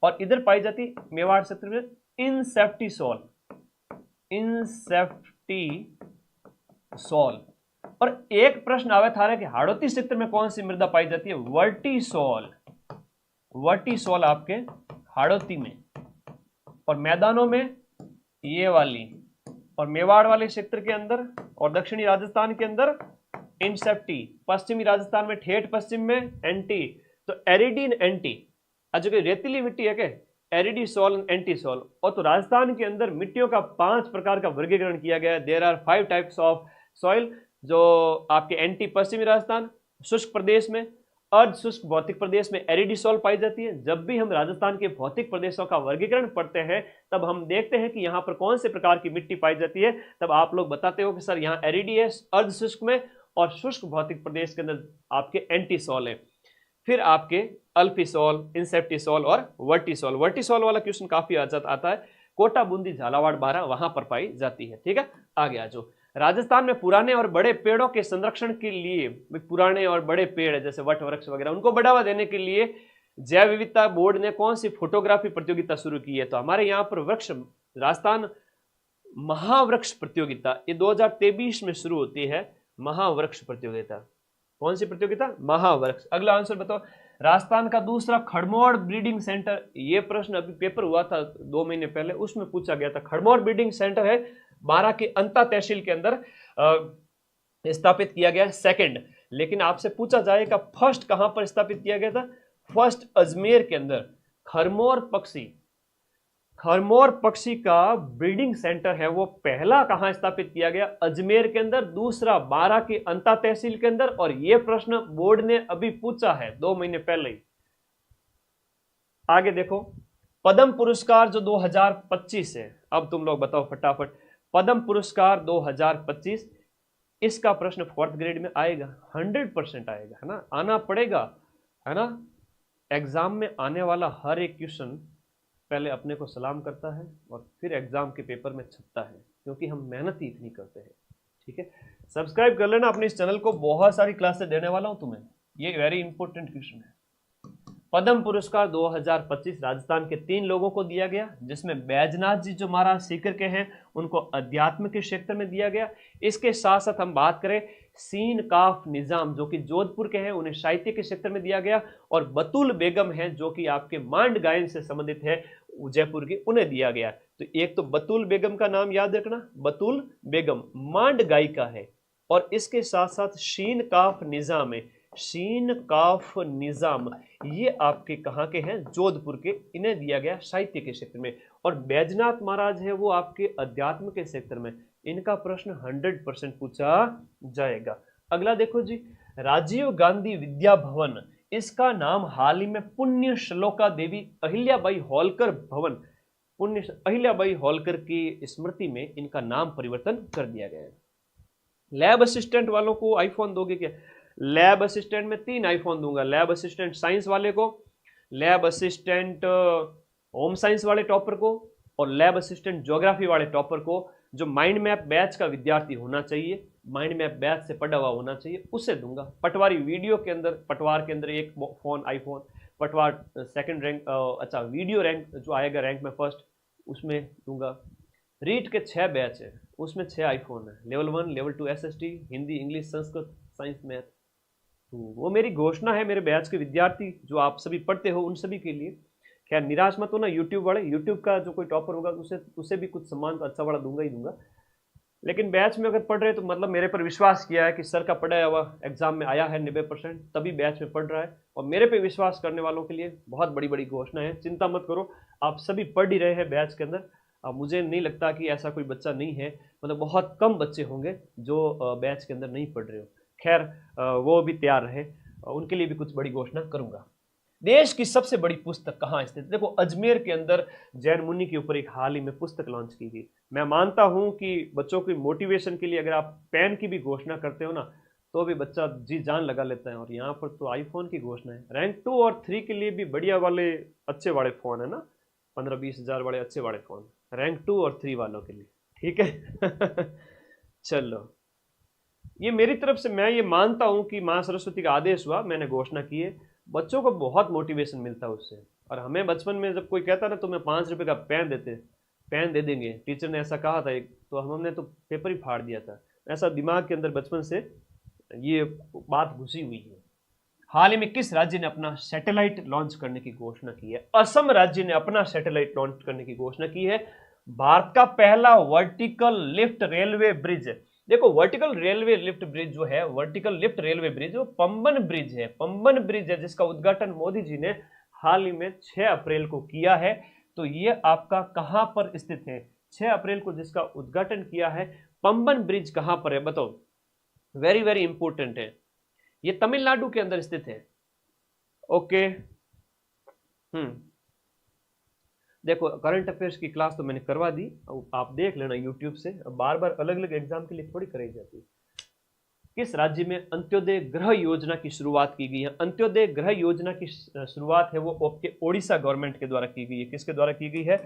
और इधर पाई जाती है मेवाड़ क्षेत्र में इंसेप्टीसॉल, इंसेप्टीसॉल, सॉल। और एक प्रश्न आवे था कि हाड़ौती क्षेत्र में कौन सी मृदा पाई जाती है? वर्टिसॉल। वर्टिसॉल आपके हाड़ौती में, और मैदानों में ये वाली, और मेवाड़ वाले क्षेत्र के अंदर, और दक्षिणी राजस्थान के अंदर इंसेप्टी, पश्चिमी राजस्थान में ठेठ पश्चिम में एंटी। तो एरिडीन एंटी, जो कि रेतीली मिट्टी है क्या, एरिडी सॉल एंटी सॉल। और तो राजस्थान के अंदर मिट्टियों का 5 प्रकार का वर्गीकरण किया गया है। There are 5 types of soil, जो आपके एंटी पश्चिमी राजस्थान शुष्क प्रदेश में, अर्ध शुष्क भौतिक प्रदेश में एरिडिसॉल पाई जाती है। जब भी हम राजस्थान के भौतिक प्रदेशों का वर्गीकरण पढ़ते हैं तब हम देखते हैं कि यहाँ पर कौन से प्रकार की मिट्टी पाई जाती है, तब आप लोग बताते हो कि सर यहाँ एरिडी है अर्ध शुष्क में, और शुष्क भौतिक प्रदेश के अंदर आपके एंटीसॉल है। फिर आपके अल्फिसॉल, इंसेप्टिसॉल और वर्टिसॉल। वर्टिसॉल वाला क्वेश्चन काफी आता है, कोटा, बूंदी, झालावाड़, बारां वहां पर पाई जाती है। ठीक है, आगे आ जाओ। राजस्थान में पुराने और बड़े पेड़ों के संरक्षण के लिए, पुराने और बड़े पेड़ जैसे वट वृक्ष वगैरह, उनको बढ़ावा देने के लिए जैव विविधता बोर्ड ने कौन सी फोटोग्राफी प्रतियोगिता शुरू की है? तो हमारे यहाँ पर वृक्ष, राजस्थान महावृक्ष प्रतियोगिता, ये 2023 में शुरू होती है। महावृक्ष प्रतियोगिता, कौन सी प्रतियोगिता? महावृक्ष। अगला आंसर बताओ। राजस्थान का दूसरा खड़मोड़ ब्रीडिंग सेंटर, ये प्रश्न अभी पेपर हुआ था 2 महीने पहले, उसमें पूछा गया था। खड़मोड़ ब्रीडिंग सेंटर है बारां के अंता तहसील के अंदर स्थापित किया गया, सेकंड। लेकिन आपसे पूछा जाएगा फर्स्ट कहां पर स्थापित किया गया था? फर्स्ट अजमेर के अंदर। खरमोर पक्षी का ब्रीडिंग सेंटर है वो पहला कहां स्थापित किया गया? अजमेर के अंदर। दूसरा बारां के अंता तहसील के अंदर। और यह प्रश्न बोर्ड ने अभी पूछा है 2 महीने पहले ही। आगे देखो, पद्म पुरस्कार जो 2025 है, अब तुम लोग बताओ फटाफट। पद्म पुरस्कार 2025, इसका प्रश्न 4th ग्रेड में आएगा, 100% आएगा, है ना, आना पड़ेगा, है ना। एग्जाम में आने वाला हर एक क्वेश्चन पहले अपने को सलाम करता है और फिर एग्जाम के पेपर में छपता है, क्योंकि हम मेहनत ही इतनी करते हैं। ठीक है, सब्सक्राइब कर लेना अपने इस चैनल को, बहुत सारी क्लासेस देने वाला हूं तुम्हें, ये वेरी इंपॉर्टेंट क्वेश्चन है। पद्म पुरस्कार 2025 राजस्थान के 3 लोगों को दिया गया, जिसमें बैजनाथ जी जो महाराज सीकर के हैं उनको अध्यात्म के क्षेत्र में दिया गया। इसके साथ साथ हम बात करें सीन काफ निजाम जो कि जोधपुर के हैं, उन्हें साहित्य के क्षेत्र में दिया गया। और बतुल बेगम है जो कि आपके मांड गायन से संबंधित है उदयपुर की, उन्हें दिया गया। तो एक तो बतुल बेगम का नाम याद रखना, बतुल बेगम मांड गायिका है। और इसके साथ साथ शीन काफ निजाम है, शीन काफ निजाम, ये आपके कहाँ के हैं? जोधपुर के, इन्हें दिया गया साहित्य के क्षेत्र में। और बैजनाथ महाराज है वो आपके अध्यात्म के क्षेत्र में। इनका प्रश्न 100% पूछा जाएगा। अगला देखो जी, राजीव गांधी विद्या भवन, इसका नाम हाल ही में पुण्य श्लोका देवी अहिल्याबाई होलकर भवन, पुण्य अहिल्याबाई होलकर की स्मृति में इनका नाम परिवर्तन कर दिया गया है। लैब असिस्टेंट वालों को आईफोन दोगे क्या? लैब असिस्टेंट में 3 आईफोन दूंगा। लैब असिस्टेंट साइंस वाले को, लैब असिस्टेंट होम साइंस वाले टॉपर को, और लैब असिस्टेंट ज्योग्राफी वाले टॉपर को। जो माइंड मैप बैच का विद्यार्थी होना चाहिए, माइंड मैप बैच से पढ़ा हुआ होना चाहिए, उसे दूंगा। पटवारी वीडियो के अंदर, पटवार के अंदर 1 फोन आईफोन, पटवार 2nd रैंक, अच्छा वीडियो रैंक जो आएगा रैंक में फर्स्ट, उसमें दूंगा। रीट के 6 बैच है, उसमें 6 आईफोन है। Level 1, level 2 SST, Hindi, English, Sanskrit, science, math. तो वो मेरी घोषणा है मेरे बैच के विद्यार्थी जो आप सभी पढ़ते हो उन सभी के लिए। खैर निराश मत हो ना यूट्यूब वाले, यूट्यूब का जो कोई टॉपर होगा उसे भी कुछ सम्मान तो अच्छा वाला दूंगा ही दूंगा। लेकिन बैच में अगर पढ़ रहे तो मतलब मेरे पर विश्वास किया है कि सर का पढ़ाया हुआ एग्जाम में आया है 90%, तभी बैच में पढ़ रहा है। और मेरे पे विश्वास करने वालों के लिए बहुत बड़ी बड़ी घोषणा है, चिंता मत करो, आप सभी पढ़ ही रहे हैं बैच के अंदर। मुझे नहीं लगता कि ऐसा कोई बच्चा नहीं है, मतलब बहुत कम बच्चे होंगे जो बैच के अंदर नहीं पढ़ रहे हो। खैर वो भी तैयार रहे, उनके लिए भी कुछ बड़ी घोषणा करूंगा। देश की सबसे बड़ी पुस्तक कहाँ स्थित? देखो अजमेर के अंदर जैन मुनि के ऊपर एक हाल ही में पुस्तक लॉन्च की गई। मैं मानता हूं कि बच्चों की मोटिवेशन के लिए अगर आप पेन की भी घोषणा करते हो ना तो भी बच्चा जी जान लगा लेता है। और यहाँ पर तो आईफोन की घोषणा है। रैंक 2 और 3 के लिए भी बढ़िया वाले अच्छे वाले फोन है ना, 15-20 हज़ार वाले अच्छे वाले फोन, रैंक 2 और 3 वालों के लिए, ठीक है। चलो ये मेरी तरफ से, मैं ये मानता हूं कि माँ सरस्वती का आदेश हुआ, मैंने घोषणा की है। बच्चों को बहुत मोटिवेशन मिलता है उससे। और हमें बचपन में जब कोई कहता ना तुम्हें 5 रुपए का पेन देते, पेन दे देंगे, टीचर ने ऐसा कहा था एक, तो हमने तो पेपर ही फाड़ दिया था। ऐसा दिमाग के अंदर बचपन से ये बात घुसी हुई है। हाल ही में किस राज्य ने अपना सैटेलाइट लॉन्च करने की घोषणा की है? असम राज्य ने अपना सैटेलाइट लॉन्च करने की घोषणा की है। भारत का पहला वर्टिकल लिफ्ट रेलवे ब्रिज, देखो वर्टिकल रेलवे लिफ्ट ब्रिज जो है, वर्टिकल लिफ्ट रेलवे ब्रिज वो पंबन ब्रिज है, पंबन ब्रिज है, जिसका उद्घाटन मोदी जी ने हाल ही में 6 अप्रैल को किया है। तो ये आपका कहां पर स्थित है? 6 अप्रैल को जिसका उद्घाटन किया है, पंबन ब्रिज कहां पर है बताओ? वेरी वेरी इंपॉर्टेंट है, ये तमिलनाडु के अंदर स्थित है। ओके, देखो करंट अफेयर्स की क्लास तो मैंने करवा दी, आप देख लेना यूट्यूब से, बार बार अलग अलग एग्जाम के लिए थोड़ी कराई जाती है। किस राज्य में अंत्योदय गृह योजना की शुरुआत की गई है? अंत्योदय गृह योजना की शुरुआत है वो आपके ओडिशा गवर्नमेंट के द्वारा की गई है। किसके द्वारा की गई है?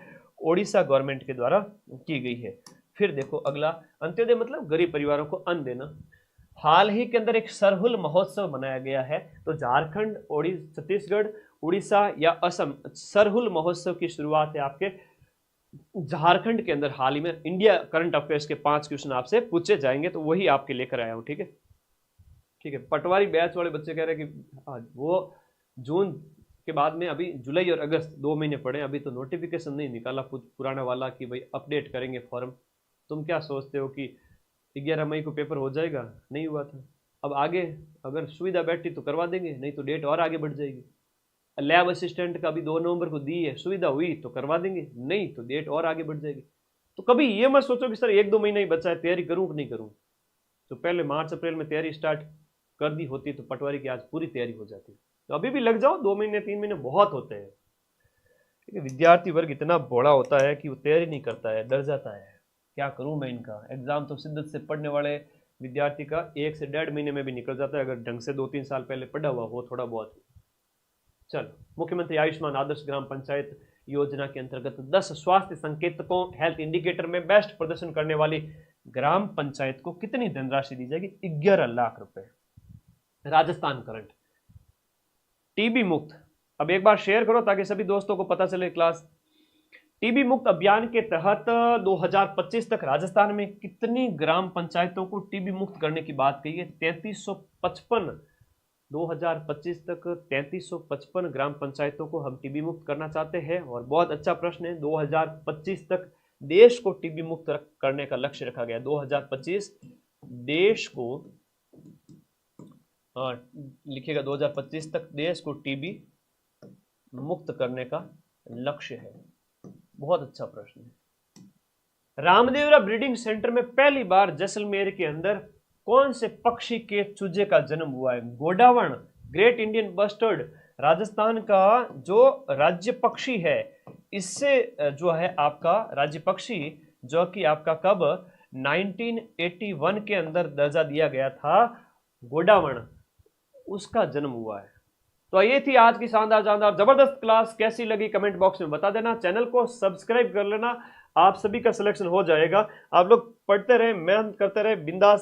ओडिशा गवर्नमेंट के द्वारा की गई है। फिर देखो अगला, अंत्योदय मतलब गरीब परिवारों को अन्न देना। हाल ही के अंदर एक सरहुल महोत्सव मनाया गया है, तो झारखंड, छत्तीसगढ़, उड़ीसा या असम, सरहुल महोत्सव की शुरुआत है आपके झारखंड के अंदर हाल ही में। इंडिया करंट अफेयर्स के 5 क्वेश्चन आपसे पूछे जाएंगे, तो वही आपके लेकर आया हूं। ठीक है, ठीक है। पटवारी बैच वाले बच्चे कह रहे हैं कि वो जून के बाद में, अभी जुलाई और अगस्त 2 महीने पड़े, अभी तो नोटिफिकेशन नहीं निकाला पुराना वाला कि भाई अपडेट करेंगे फॉर्म। तुम क्या सोचते हो कि 11 मई को पेपर हो जाएगा? नहीं हुआ था। अब आगे अगर सुविधा बैठी तो करवा देंगे, नहीं तो डेट और आगे बढ़ जाएगी। लैब असिस्टेंट का भी 2 नवंबर को दी है, सुविधा हुई तो करवा देंगे, नहीं तो डेट और आगे बढ़ जाएगी। तो कभी ये मत सोचो कि सर 1-2 महीना ही बचा है, तैयारी करूं कि नहीं करूं। तो पहले मार्च अप्रैल में तैयारी स्टार्ट कर दी होती तो पटवारी की आज पूरी तैयारी हो जाती। तो अभी भी लग जाओ, 2 महीने 3 महीने बहुत होते हैं। ठीक है, विद्यार्थी वर्ग इतना बड़ा होता है कि वो तैयारी नहीं करता है, डर जाता है, क्या करूं मैं इनका एग्जाम। तो शिद्दत से पढ़ने वाले विद्यार्थी का 1 से 1.5 महीने में भी निकल जाता है, अगर ढंग से 2-3 साल पहले पढ़ा हुआ हो थोड़ा बहुत। चलो, मुख्यमंत्री आयुष्मान आदर्श ग्राम पंचायत योजना के अंतर्गत 10 स्वास्थ्य संकेतकों हेल्थ इंडिकेटर में बेस्ट प्रदर्शन करने वाली ग्राम पंचायत को कितनी धनराशि दी जाएगी? 11 लाख रुपए। राजस्थान करंट, टीबी मुक्त, अब एक बार शेयर करो ताकि सभी दोस्तों को पता चले क्लास। टीबी मुक्त अभियान के तहत 2025 तक राजस्थान में कितनी ग्राम पंचायतों को टीबी मुक्त करने की बात कही है? 3355। 2025 तक 3355 ग्राम पंचायतों को हम टीबी मुक्त करना चाहते हैं। और बहुत अच्छा प्रश्न है, 2025 तक देश को टीबी मुक्त करने का लक्ष्य रखा गया। 2025 देश को, लिखिएगा 2025 तक देश को टीबी मुक्त करने का लक्ष्य है। बहुत अच्छा प्रश्न है। रामदेवरा ब्रीडिंग सेंटर में पहली बार जैसलमेर के अंदर कौन से पक्षी के चूजे का जन्म हुआ है? गोडावण, ग्रेट इंडियन बस्टर्ड, राजस्थान का जो राज्य पक्षी है, इससे जो है आपका राज्य पक्षी जो कि आपका कब 1981 के अंदर दर्जा दिया गया था, गोडावण, उसका जन्म हुआ है। तो ये थी आज की शानदार शानदार जबरदस्त क्लास। कैसी लगी कमेंट बॉक्स में बता देना, चैनल को सब्सक्राइब कर लेना, आप सभी का सिलेक्शन हो जाएगा। आप लोग पढ़ते रहे, मेहनत करते रहे, बिंदास